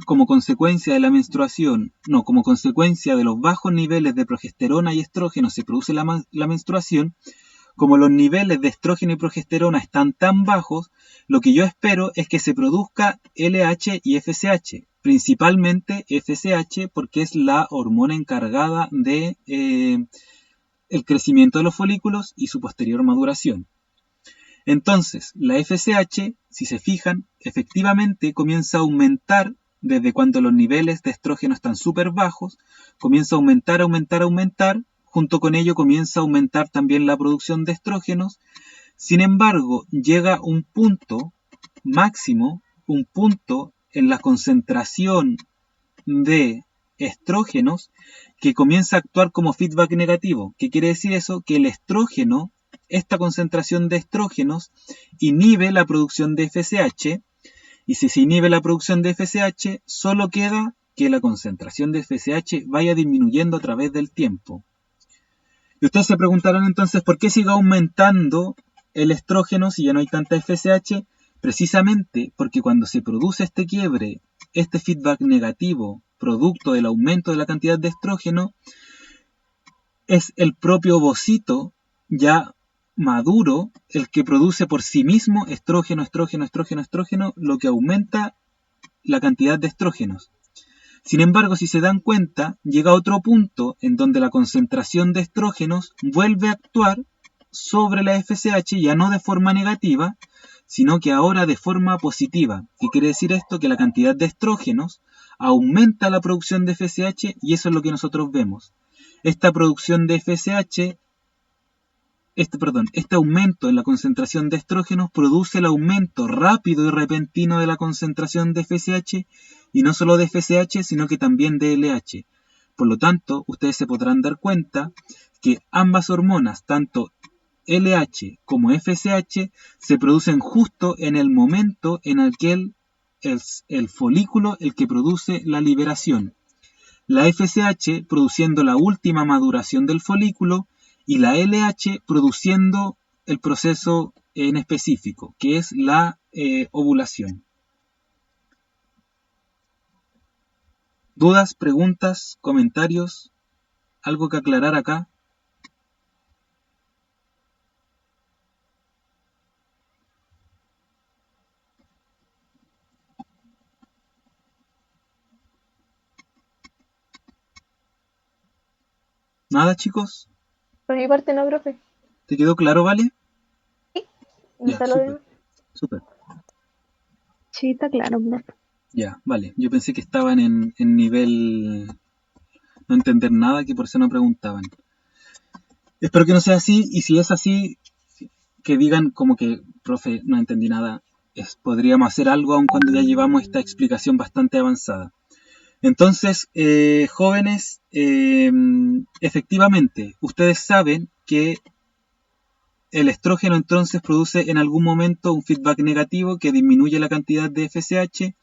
Speaker 1: como consecuencia de la menstruación, no, como consecuencia de los bajos niveles de progesterona y estrógeno se produce la menstruación, como los niveles de estrógeno y progesterona están tan bajos, lo que yo espero es que se produzca LH y FSH, principalmente FSH porque es la hormona encargada de el crecimiento de los folículos y su posterior maduración. Entonces, la FSH, si se fijan, efectivamente comienza a aumentar desde cuando los niveles de estrógeno están súper bajos, comienza a aumentar, junto con ello comienza a aumentar también la producción de estrógenos. Sin embargo, llega un punto máximo, un punto en la concentración de estrógenos que comienza a actuar como feedback negativo. ¿Qué quiere decir eso? Que el estrógeno, esta concentración de estrógenos, inhibe la producción de FSH, y si se inhibe la producción de FSH, solo queda que la concentración de FSH vaya disminuyendo a través del tiempo. Y ustedes se preguntarán entonces, ¿por qué sigue aumentando el estrógeno si ya no hay tanta FSH? Precisamente porque cuando se produce este quiebre, este feedback negativo, producto del aumento de la cantidad de estrógeno, es el propio ovocito ya maduro el que produce por sí mismo estrógeno, lo que aumenta la cantidad de estrógenos. Sin embargo, si se dan cuenta, llega otro punto en donde la concentración de estrógenos vuelve a actuar sobre la FSH, ya no de forma negativa, sino que ahora de forma positiva. ¿Qué quiere decir esto? Que la cantidad de estrógenos aumenta la producción de FSH y eso es lo que nosotros vemos. Esta producción de FSH, este aumento en la concentración de estrógenos produce el aumento rápido y repentino de la concentración de FSH, y no solo de FSH, sino que también de LH. Por lo tanto, ustedes se podrán dar cuenta que ambas hormonas, tanto LH como FSH, se producen justo en el momento en el que es el folículo el que produce la liberación. La FSH produciendo la última maduración del folículo y la LH produciendo el proceso en específico, que es la ovulación. ¿Dudas, preguntas, comentarios? ¿Algo que aclarar acá? ¿Nada, chicos?
Speaker 6: Por mi parte no, profe.
Speaker 1: ¿Te quedó claro, Vale?
Speaker 6: ¿No
Speaker 1: Ya,
Speaker 6: está lo demás?
Speaker 1: súper.
Speaker 3: Sí, está claro, profe.
Speaker 1: Ya, vale. Yo pensé que estaban en nivel no entender nada, que por eso no preguntaban. Espero que no sea así, y si es así, que digan como que, profe, no entendí nada. Podríamos hacer algo aun cuando ya llevamos esta explicación bastante avanzada. Entonces, jóvenes, efectivamente, ustedes saben que el estrógeno entonces produce en algún momento un feedback negativo que disminuye la cantidad de FSH.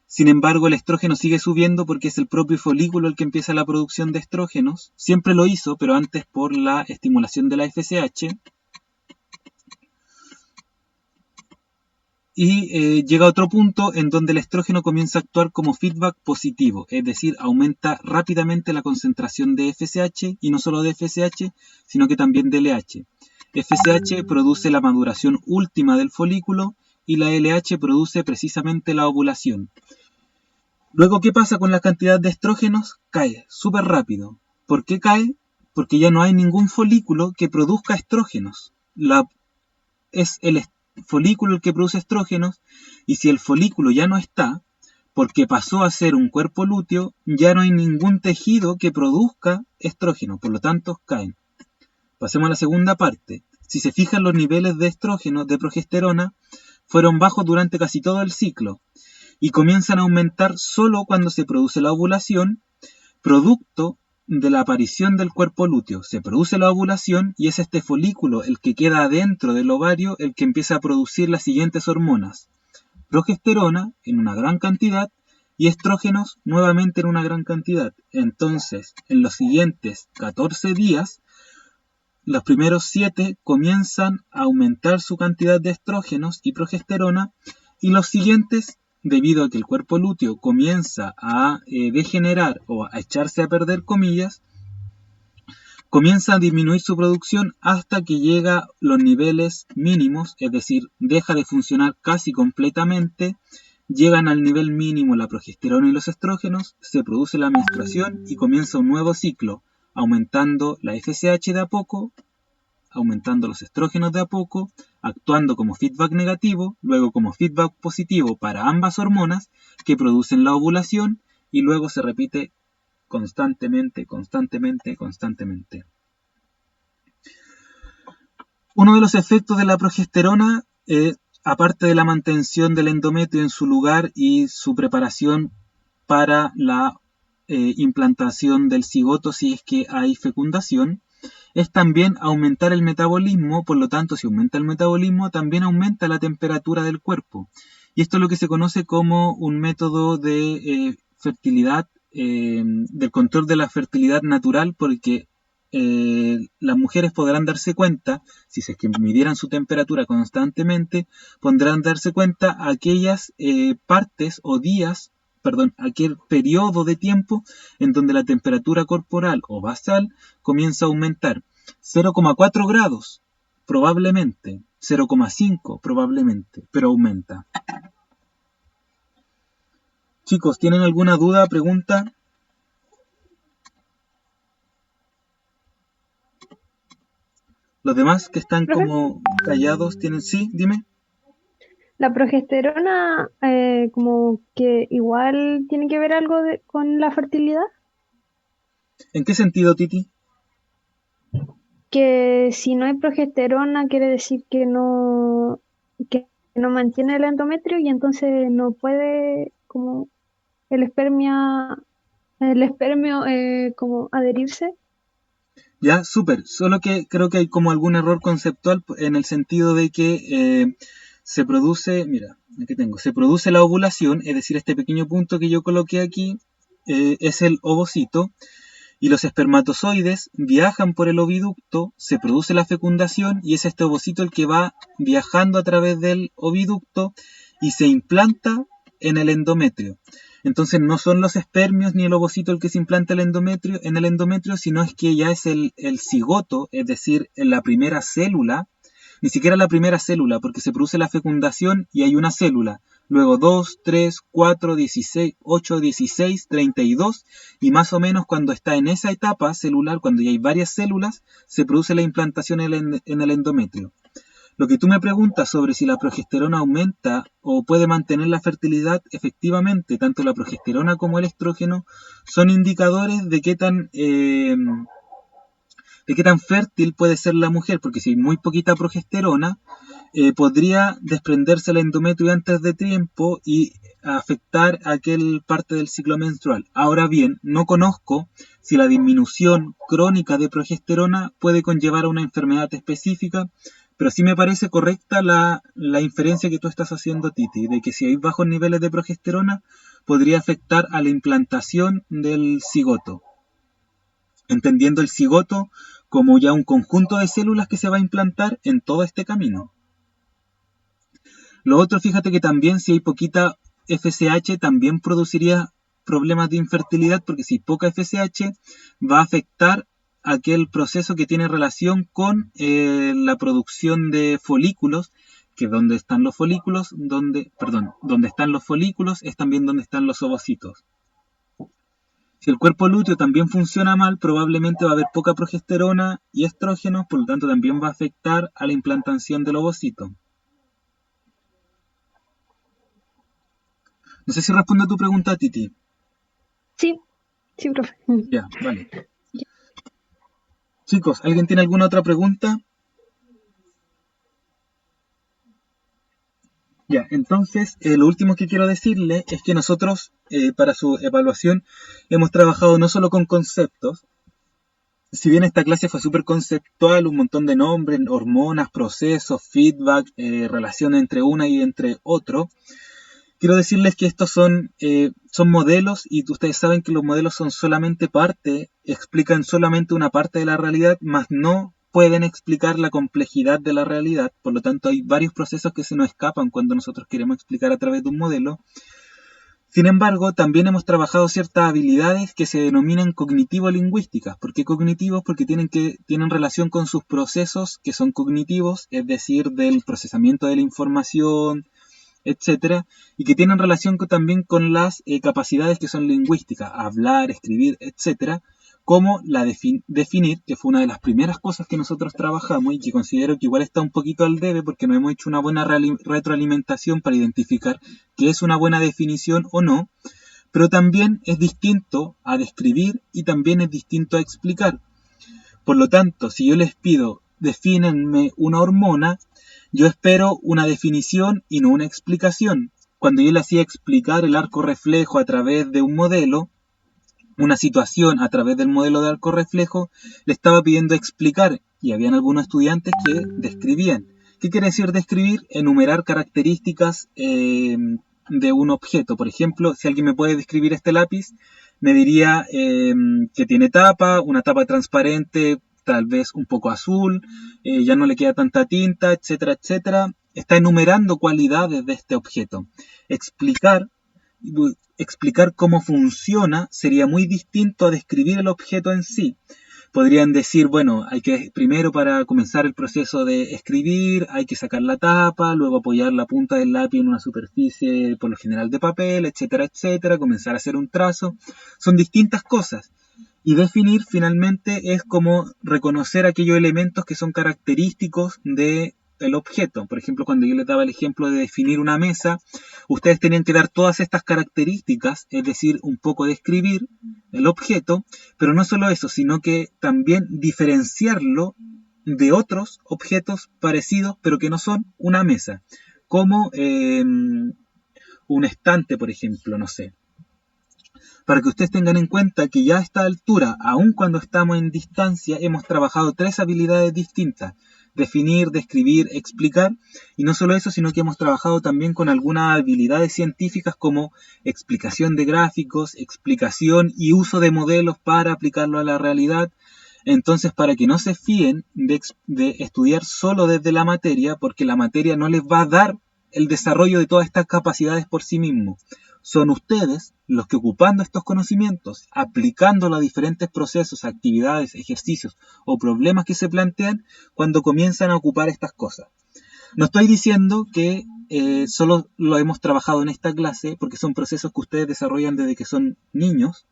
Speaker 1: Sin embargo, el estrógeno sigue subiendo porque es el propio folículo el que empieza la producción de estrógenos. Siempre lo hizo, pero antes por la estimulación de la FSH. Y llega a otro punto en donde el estrógeno comienza a actuar como feedback positivo, es decir, aumenta rápidamente la concentración de FSH, y no solo de FSH, sino que también de LH. FSH produce la maduración última del folículo y la LH produce precisamente la ovulación. Luego, ¿qué pasa con la cantidad de estrógenos? Cae súper rápido. ¿Por qué cae? Porque ya no hay ningún folículo que produzca estrógenos. Es el folículo el que produce estrógenos, y si el folículo ya no está, porque pasó a ser un cuerpo lúteo, ya no hay ningún tejido que produzca estrógeno, por lo tanto caen. Pasemos a la segunda parte. Si se fijan, los niveles de estrógeno, de progesterona, fueron bajos durante casi todo el ciclo y comienzan a aumentar solo cuando se produce la ovulación, producto de la aparición del cuerpo lúteo. Se produce la ovulación y es este folículo el que queda adentro del ovario el que empieza a producir las siguientes hormonas: progesterona en una gran cantidad y estrógenos nuevamente en una gran cantidad. Entonces, en los siguientes 14 días, los primeros 7 comienzan a aumentar su cantidad de estrógenos y progesterona, y los siguientes, debido a que el cuerpo lúteo comienza a degenerar o a echarse a perder, comillas, comienza a disminuir su producción hasta que llega a los niveles mínimos, es decir, deja de funcionar casi completamente, llegan al nivel mínimo la progesterona y los estrógenos, se produce la menstruación y comienza un nuevo ciclo, aumentando la FSH de a poco, aumentando los estrógenos de a poco, actuando como feedback negativo, luego como feedback positivo para ambas hormonas que producen la ovulación, y luego se repite constantemente. Uno de los efectos de la progesterona, aparte de la mantención del endometrio en su lugar y su preparación para la implantación del cigoto si es que hay fecundación, es también aumentar el metabolismo. Por lo tanto, si aumenta el metabolismo, también aumenta la temperatura del cuerpo. Y esto es lo que se conoce como un método de fertilidad, del control de la fertilidad natural, porque las mujeres podrán darse cuenta, si es que midieran su temperatura constantemente, podrán darse cuenta aquellas partes o días, aquel periodo de tiempo en donde la temperatura corporal o basal comienza a aumentar 0,4 grados, probablemente, 0,5 probablemente, pero aumenta. Chicos, ¿tienen alguna duda, pregunta? Los demás que están
Speaker 3: ¿Profe?
Speaker 1: como callados tienen... Sí, dime.
Speaker 3: La progesterona, como que igual tiene que ver algo con la fertilidad,
Speaker 1: ¿En qué sentido, Titi?
Speaker 3: que si no hay progesterona quiere decir que no mantiene el endometrio y entonces no puede como el espermio como adherirse.
Speaker 1: Ya, súper. Solo que creo que hay como algún error conceptual en el sentido de que se produce, mira, aquí tengo, se produce la ovulación, es decir, este pequeño punto que yo coloqué aquí es el ovocito, y los espermatozoides viajan por el oviducto, se produce la fecundación y es este ovocito el que va viajando a través del oviducto y se implanta en el endometrio. Entonces no son los espermios ni el ovocito el que se implanta en el endometrio, sino es que ya es el cigoto, es decir, la primera célula, ni siquiera la primera célula, porque se produce la fecundación y hay una célula, luego 2, 3, 4, 16, 8, 16, 32, y más o menos cuando está en esa etapa celular, cuando ya hay varias células, se produce la implantación en el endometrio. Lo que tú me preguntas sobre si la progesterona aumenta o puede mantener la fertilidad, efectivamente, tanto la progesterona como el estrógeno son indicadores de qué tan fértil puede ser la mujer, porque si hay muy poquita progesterona, podría desprenderse el endometrio antes de tiempo y afectar aquel parte del ciclo menstrual. Ahora bien, no conozco si la disminución crónica de progesterona puede conllevar a una enfermedad específica, pero sí me parece correcta la inferencia que tú estás haciendo, Titi, de que si hay bajos niveles de progesterona podría afectar a la implantación del cigoto, entendiendo el cigoto como ya un conjunto de células que se va a implantar en todo este camino. Lo otro, fíjate que también si hay poquita FSH también produciría problemas de infertilidad, porque si hay poca FSH va a afectar aquel proceso que tiene relación con la producción de folículos, que donde están los folículos, donde están los folículos es también donde están los ovocitos. Si el cuerpo lúteo también funciona mal, probablemente va a haber poca progesterona y estrógenos, por lo tanto también va a afectar a la implantación del ovocito. No sé si respondo a tu pregunta, Titi.
Speaker 3: Sí, profe.
Speaker 1: Ya, vale. Chicos, ¿alguien tiene alguna otra pregunta? Ya, entonces, lo último que quiero decirle es que nosotros, para su evaluación, hemos trabajado no solo con conceptos, si bien esta clase fue súper conceptual, un montón de nombres, hormonas, procesos, feedback, relación entre una y entre otro, quiero decirles que estos son modelos y ustedes saben que los modelos son solamente parte, explican solamente una parte de la realidad, mas no pueden explicar la complejidad de la realidad. Por lo tanto, hay varios procesos que se nos escapan cuando nosotros queremos explicar a través de un modelo. Sin embargo, también hemos trabajado ciertas habilidades que se denominan cognitivo-lingüísticas. ¿Por qué cognitivos? Porque tienen relación con sus procesos que son cognitivos, es decir, del procesamiento de la información, etcétera, y que tienen relación también con las capacidades que son lingüísticas, hablar, escribir, etcétera, como la definir, que fue una de las primeras cosas que nosotros trabajamos y que considero que igual está un poquito al debe porque no hemos hecho una buena retroalimentación para identificar qué es una buena definición o no, pero también es distinto a describir y también es distinto a explicar. Por lo tanto, si yo les pido defínenme una hormona, yo espero una definición y no una explicación. Cuando yo le hacía explicar el arco reflejo a través de un modelo, una situación a través del modelo de arco reflejo, le estaba pidiendo explicar y habían algunos estudiantes que describían. ¿Qué quiere decir describir? Enumerar características de un objeto. Por ejemplo, si alguien me puede describir este lápiz, me diría que tiene tapa, una tapa transparente, tal vez un poco azul, ya no le queda tanta tinta, etcétera, etcétera. Está enumerando cualidades de este objeto. Explicar cómo funciona sería muy distinto a describir el objeto en sí. Podrían decir, bueno, hay que primero para comenzar el proceso de escribir, hay que sacar la tapa, luego apoyar la punta del lápiz en una superficie, por lo general de papel, etcétera, etcétera, comenzar a hacer un trazo. Son distintas cosas. Y definir finalmente es como reconocer aquellos elementos que son característicos de el objeto. Por ejemplo, cuando yo les daba el ejemplo de definir una mesa, ustedes tenían que dar todas estas características, es decir, un poco describir el objeto, pero no solo eso, sino que también diferenciarlo de otros objetos parecidos, pero que no son una mesa, como un estante, por ejemplo, no sé. Para que ustedes tengan en cuenta que ya a esta altura, aun cuando estamos en distancia, hemos trabajado 3 habilidades distintas: definir, describir, explicar, y no solo eso, sino que hemos trabajado también con algunas habilidades científicas como explicación de gráficos, explicación y uso de modelos para aplicarlo a la realidad. Entonces, para que no se fíen de estudiar solo desde la materia, porque la materia no les va a dar el desarrollo de todas estas capacidades por sí mismo. Son ustedes los que, ocupando estos conocimientos, aplicándolo a diferentes procesos, actividades, ejercicios o problemas que se plantean, cuando comienzan a ocupar estas cosas. No estoy diciendo que solo lo hemos trabajado en esta clase, porque son procesos que ustedes desarrollan desde que son niños,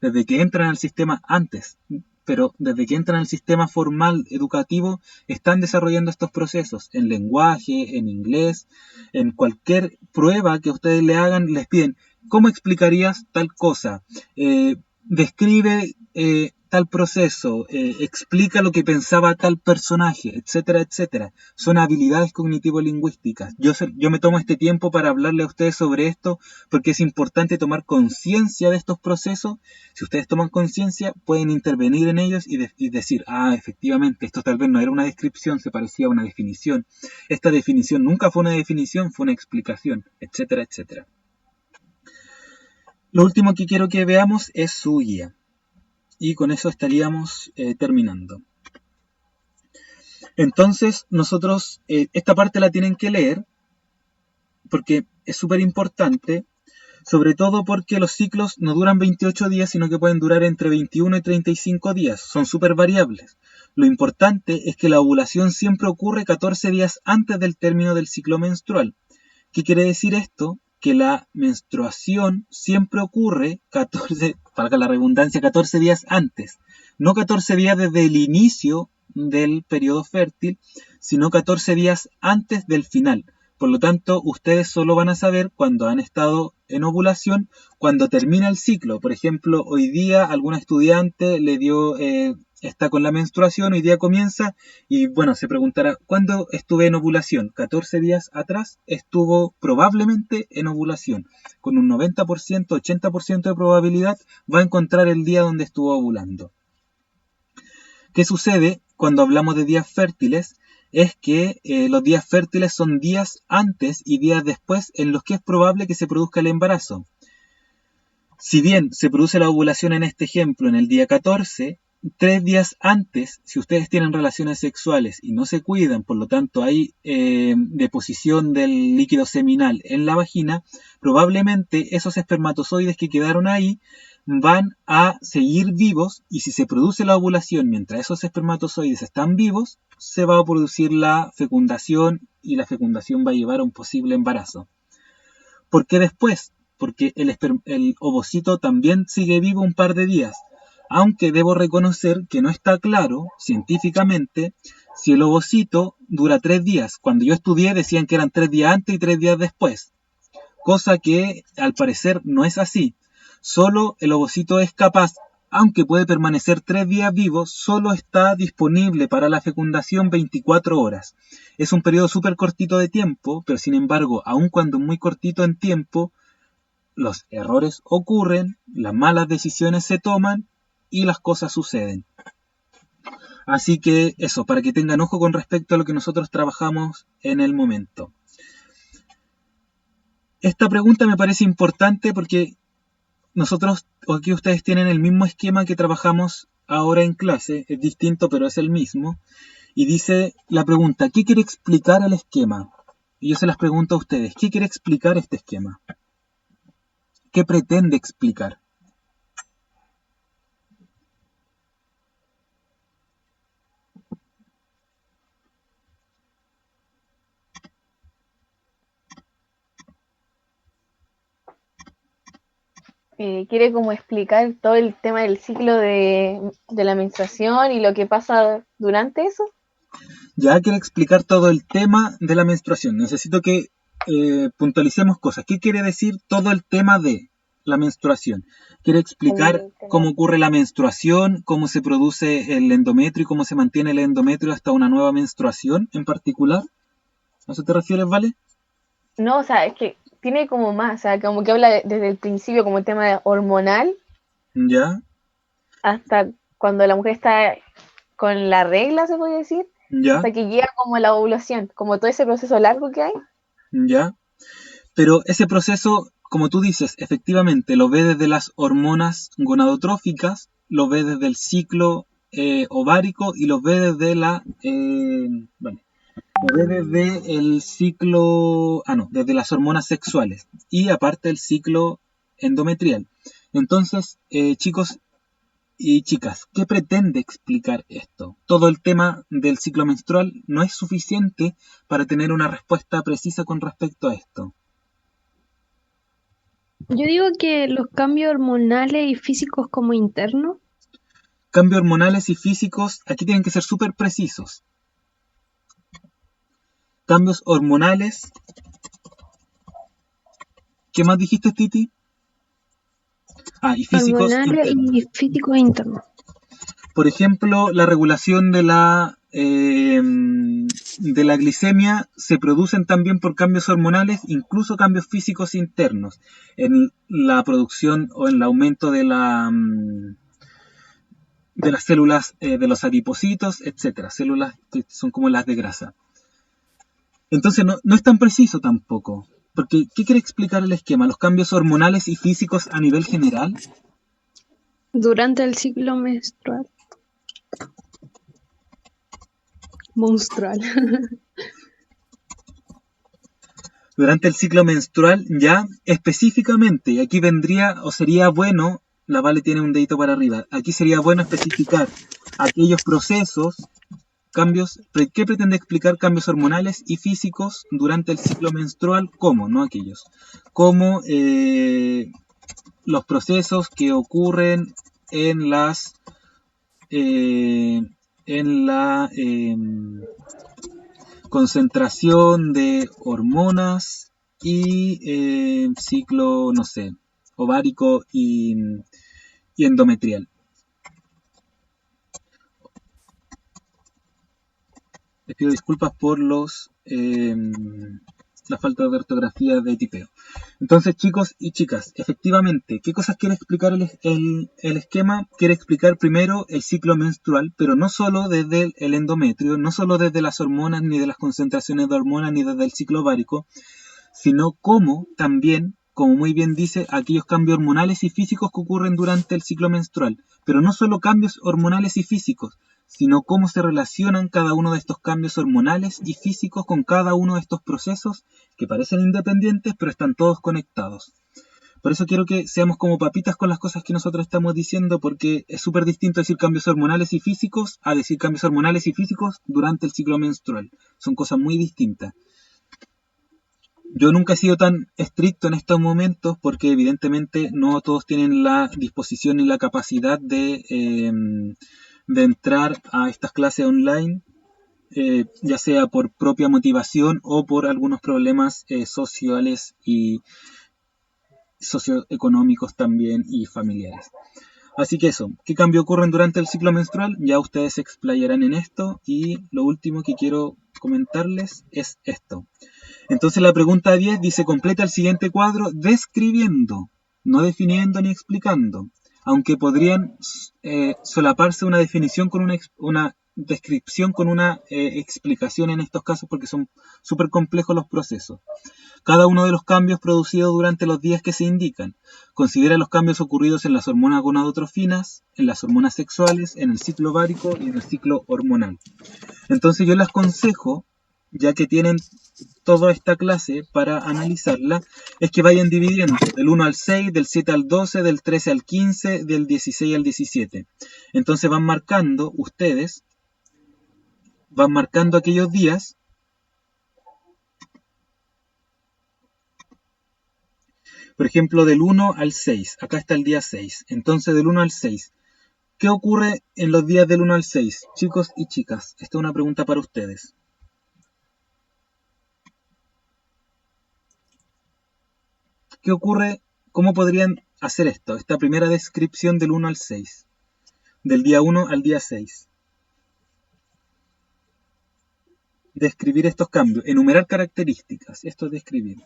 Speaker 1: desde que entran al sistema antes, pero desde que entran al sistema formal educativo están desarrollando estos procesos en lenguaje, en inglés, en cualquier prueba que ustedes le hagan, les piden, ¿cómo explicarías tal cosa? Describe tal proceso, explica lo que pensaba tal personaje, etcétera, etcétera. Son habilidades cognitivo-lingüísticas. Yo me tomo este tiempo para hablarle a ustedes sobre esto porque es importante tomar conciencia de estos procesos. Si ustedes toman conciencia, pueden intervenir en ellos y decir, efectivamente, esto tal vez no era una descripción, se parecía a una definición. Esta definición nunca fue una definición, fue una explicación, etcétera, etcétera. Lo último que quiero que veamos es su guía. Y con eso estaríamos terminando. Entonces, nosotros esta parte la tienen que leer porque es súper importante, sobre todo porque los ciclos no duran 28 días, sino que pueden durar entre 21 y 35 días. Son súper variables. Lo importante es que la ovulación siempre ocurre 14 días antes del término del ciclo menstrual. ¿Qué quiere decir esto? Que la menstruación siempre ocurre 14 días antes, no 14 días desde el inicio del periodo fértil, sino 14 días antes del final. Por lo tanto, ustedes solo van a saber cuando han estado en ovulación, cuando termina el ciclo. Por ejemplo, hoy día algún estudiante le dio, está con la menstruación, hoy día comienza, y bueno, se preguntará, ¿cuándo estuve en ovulación? 14 días atrás estuvo probablemente en ovulación. Con un 90%, 80% de probabilidad va a encontrar el día donde estuvo ovulando. ¿Qué sucede cuando hablamos de días fértiles? Es que los días fértiles son días antes y días después en los que es probable que se produzca el embarazo. Si bien se produce la ovulación en este ejemplo en el día 14, 3 días antes, si ustedes tienen relaciones sexuales y no se cuidan, por lo tanto hay deposición del líquido seminal en la vagina, probablemente esos espermatozoides que quedaron ahí van a seguir vivos, y si se produce la ovulación mientras esos espermatozoides están vivos, se va a producir la fecundación, y la fecundación va a llevar a un posible embarazo. ¿Por qué después? Porque el ovocito también sigue vivo un par de días, aunque debo reconocer que no está claro científicamente si el ovocito dura 3 días. Cuando yo estudié decían que eran 3 días antes y 3 días después, cosa que al parecer no es así. Solo el ovocito es capaz, aunque puede permanecer 3 días vivo, solo está disponible para la fecundación 24 horas. Es un periodo súper cortito de tiempo, pero sin embargo, aun cuando muy cortito en tiempo, los errores ocurren, las malas decisiones se toman y las cosas suceden. Así que eso, para que tengan ojo con respecto a lo que nosotros trabajamos en el momento. Esta pregunta me parece importante porque nosotros, aquí ustedes tienen el mismo esquema que trabajamos ahora en clase, es distinto pero es el mismo, y dice la pregunta, ¿qué quiere explicar el esquema? Y yo se las pregunto a ustedes, ¿qué quiere explicar este esquema? ¿Qué pretende explicar?
Speaker 6: Quiere como explicar todo el tema del ciclo de la menstruación y lo que pasa durante eso.
Speaker 1: Ya quiere explicar todo el tema de la menstruación. Necesito que puntualicemos cosas. ¿Qué quiere decir todo el tema de la menstruación? Quiere explicar cómo ocurre la menstruación, cómo se produce el endometrio y cómo se mantiene el endometrio hasta una nueva menstruación en particular. ¿A eso te refieres, Vale?
Speaker 6: No, o sea, es que tiene como más, o sea, como que habla desde el principio como el tema hormonal
Speaker 1: Ya,
Speaker 6: hasta cuando la mujer está con la regla, se puede decir,
Speaker 1: ya,
Speaker 6: hasta que llega como la ovulación, como todo ese proceso largo que hay.
Speaker 1: ya. Pero ese proceso, como tú dices, efectivamente lo ve desde las hormonas gonadotróficas, lo ve desde el ciclo ovárico y lo ve desde lo ve desde el ciclo, desde las hormonas sexuales y aparte el ciclo endometrial. Entonces, chicos y chicas, ¿qué pretende explicar esto? Todo el tema del ciclo menstrual no es suficiente para tener una respuesta precisa con respecto a esto.
Speaker 3: Yo digo que los cambios hormonales y físicos como internos.
Speaker 1: Cambios hormonales y físicos, aquí tienen que ser súper precisos. Cambios hormonales. ¿Qué más dijiste, Titi? Y físicos
Speaker 3: Hormonales
Speaker 1: internos.
Speaker 3: y físicos internos.
Speaker 1: Por ejemplo, la regulación de la glicemia se producen también por cambios hormonales, incluso cambios físicos internos, en la producción o en el aumento de las células de los adipocitos, etcétera, células que son como las de grasa. Entonces no es tan preciso tampoco, porque ¿qué quiere explicar el esquema? ¿Los cambios hormonales y físicos a nivel general?
Speaker 3: Durante el ciclo menstrual. Menstrual.
Speaker 1: Durante el ciclo menstrual, ya específicamente, y aquí vendría o sería bueno, la Vale tiene un dedito para arriba, aquí sería bueno especificar aquellos procesos, cambios, ¿qué pretende explicar cambios hormonales y físicos durante el ciclo menstrual? ¿Cómo? No aquellos. Como los procesos que ocurren en las en la concentración de hormonas y ciclo, no sé, ovárico y endometrial. Les pido disculpas por los la falta de ortografía de tipeo. Entonces, chicos y chicas, efectivamente, ¿qué cosas quiere explicar el esquema? Quiere explicar primero el ciclo menstrual, pero no solo desde el endometrio, no solo desde las hormonas, ni de las concentraciones de hormonas, ni desde el ciclo ovárico, sino cómo también, como muy bien dice, aquellos cambios hormonales y físicos que ocurren durante el ciclo menstrual. Pero no solo cambios hormonales y físicos, sino cómo se relacionan cada uno de estos cambios hormonales y físicos con cada uno de estos procesos que parecen independientes, pero están todos conectados. Por eso quiero que seamos como papitas con las cosas que nosotros estamos diciendo, porque es súper distinto decir cambios hormonales y físicos a decir cambios hormonales y físicos durante el ciclo menstrual. Son cosas muy distintas. Yo nunca he sido tan estricto en estos momentos porque evidentemente no todos tienen la disposición ni la capacidad de entrar a estas clases online, ya sea por propia motivación o por algunos problemas sociales y socioeconómicos también y familiares. Así que eso, ¿qué cambios ocurren durante el ciclo menstrual? Ya ustedes se explayarán en esto y lo último que quiero comentarles es esto. Entonces la pregunta 10 dice, completa el siguiente cuadro describiendo, no definiendo ni explicando, aunque podrían solaparse una definición con una descripción con una explicación en estos casos porque son súper complejos los procesos. Cada uno de los cambios producidos durante los días que se indican. Considera los cambios ocurridos en las hormonas gonadotrofinas, en las hormonas sexuales, en el ciclo ovárico y en el ciclo hormonal. Entonces yo les aconsejo, ya que tienen toda esta clase para analizarla, es que vayan dividiendo del 1 al 6, del 7 al 12, del 13 al 15, del 16 al 17. Entonces van marcando ustedes, van marcando aquellos días. Por ejemplo, del 1 al 6, acá está el día 6, entonces del 1 al 6, ¿qué ocurre en los días del 1 al 6? Chicos y chicas, esta es una pregunta para ustedes. ¿Qué ocurre? ¿Cómo podrían hacer esto? Esta primera descripción del 1 al 6, del día 1 al día 6. Describir estos cambios, enumerar características, esto es describir.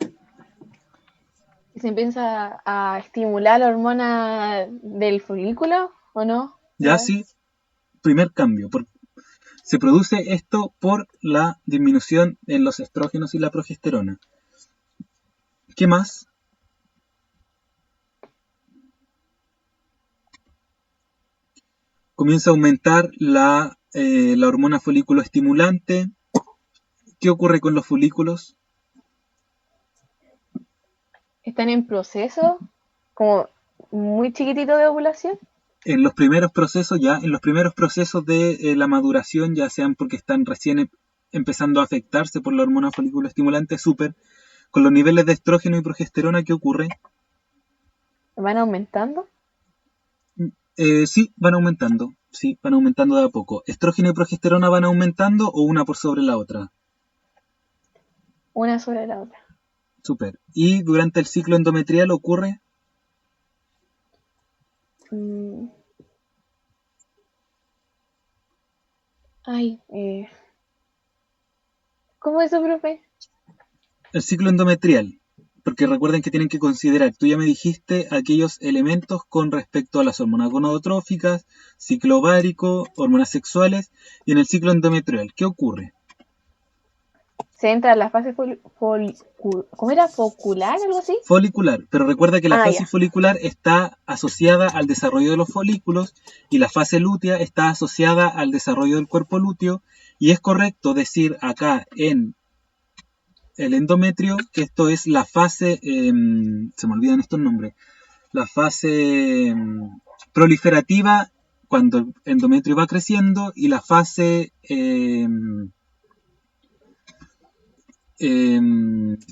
Speaker 6: ¿Se empieza a estimular la hormona del folículo o no?
Speaker 1: Ya sí, primer cambio. Se produce esto por la disminución en los estrógenos y la progesterona. ¿Qué más? Comienza a aumentar la hormona folículo estimulante. ¿Qué ocurre con los folículos?
Speaker 6: ¿Están en proceso? Como muy chiquitito de ovulación.
Speaker 1: En los primeros procesos de la maduración, ya sean porque están recién empezando a afectarse por la hormona folículo estimulante, súper, con los niveles de estrógeno y progesterona, ¿qué ocurre?
Speaker 6: ¿Van aumentando?
Speaker 1: Sí, van aumentando de a poco. ¿Estrógeno y progesterona van aumentando o una por sobre la otra?
Speaker 6: Una sobre la otra.
Speaker 1: Súper. ¿Y durante el ciclo endometrial ocurre?
Speaker 6: ¿Cómo es eso, profe?
Speaker 1: El ciclo endometrial, porque recuerden que tienen que considerar, tú ya me dijiste aquellos elementos con respecto a las hormonas gonadotróficas, ciclo ovárico, hormonas sexuales, y en el ciclo endometrial, ¿qué ocurre?
Speaker 6: Se entra en la fase ¿cómo era? ¿Focular? ¿Algo así?
Speaker 1: Folicular, pero recuerda que la fase
Speaker 6: ya.
Speaker 1: folicular está asociada al desarrollo de los folículos y la fase lútea está asociada al desarrollo del cuerpo lúteo, y es correcto decir acá en el endometrio que esto es la fase, se me olvidan estos nombres, la fase proliferativa cuando el endometrio va creciendo y la fase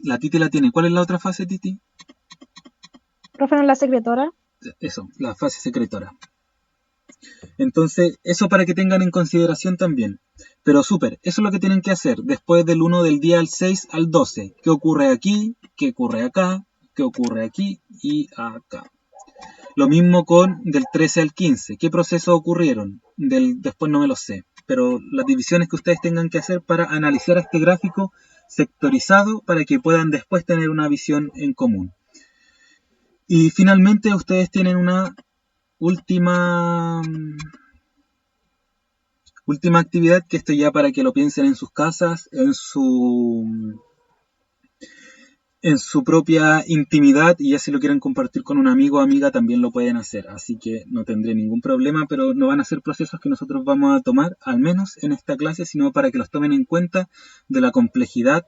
Speaker 1: la Titi la tiene. ¿Cuál es la otra fase, Titi?
Speaker 4: Profe, ¿no es la secretora?
Speaker 1: Eso, la fase secretora. Entonces, eso para que tengan en consideración también. Pero súper, eso es lo que tienen que hacer después del 1 del día al 6 al 12. ¿Qué ocurre aquí? ¿Qué ocurre acá? ¿Qué ocurre aquí? Y acá. Lo mismo con del 13 al 15. ¿Qué procesos ocurrieron? Después no me lo sé. Pero las divisiones que ustedes tengan que hacer para analizar este gráfico sectorizado para que puedan después tener una visión en común. Y finalmente ustedes tienen una última actividad, que esto ya para que lo piensen en sus casas, en su propia intimidad, y ya si lo quieren compartir con un amigo o amiga también lo pueden hacer, así que no tendré ningún problema, pero no van a ser procesos que nosotros vamos a tomar, al menos en esta clase, sino para que los tomen en cuenta de la complejidad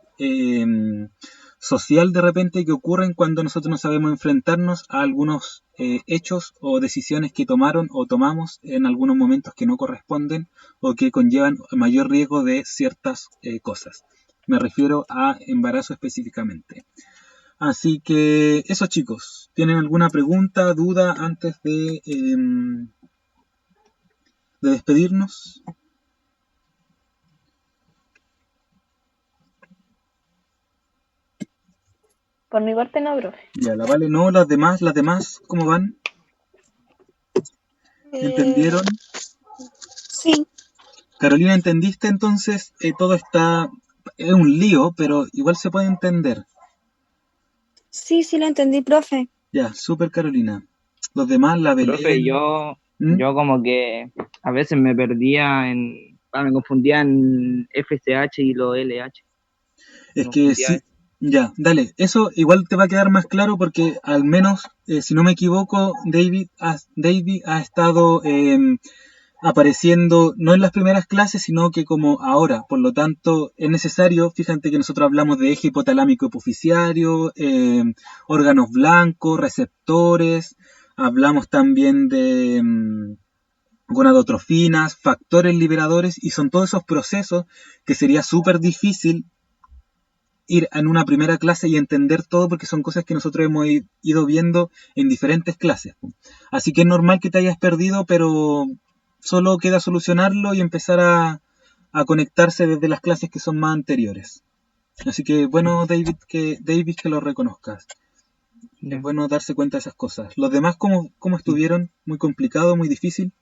Speaker 1: social de repente que ocurren cuando nosotros no sabemos enfrentarnos a algunos hechos o decisiones que tomaron o tomamos en algunos momentos que no corresponden o que conllevan mayor riesgo de ciertas cosas. Me refiero a embarazo específicamente. Así que eso, chicos. ¿Tienen alguna pregunta, duda antes de despedirnos?
Speaker 6: Por mi parte no, profe.
Speaker 1: Ya, la Vale no, las demás, ¿cómo van? ¿Entendieron?
Speaker 5: Sí,
Speaker 1: Carolina, ¿entendiste? Entonces, todo está... Es un lío, pero igual se puede entender.
Speaker 5: sí, lo entendí, profe.
Speaker 1: Ya, súper Carolina. Los demás, la Belén...
Speaker 7: Profe, yo
Speaker 1: ¿Mm?
Speaker 7: como que a veces me perdía me confundía en FCH y lo LH.
Speaker 1: Es
Speaker 7: Me
Speaker 1: que
Speaker 7: confundía
Speaker 1: sí, ya, dale. Eso igual te va a quedar más claro porque al menos, si no me equivoco, David ha estado apareciendo no en las primeras clases, sino que como ahora. Por lo tanto, es necesario, fíjate que nosotros hablamos de eje hipotalámico hipoficiario, órganos blancos, receptores, hablamos también de gonadotrofinas, factores liberadores, y son todos esos procesos que sería súper difícil ir en una primera clase y entender todo, porque son cosas que nosotros hemos ido viendo en diferentes clases. Así que es normal que te hayas perdido, pero solo queda solucionarlo y empezar a conectarse desde las clases que son más anteriores. Así que bueno, David, que lo reconozcas.
Speaker 7: Ya.
Speaker 1: Es bueno darse cuenta de esas cosas. ¿Los demás cómo estuvieron? ¿Muy complicado, muy difícil?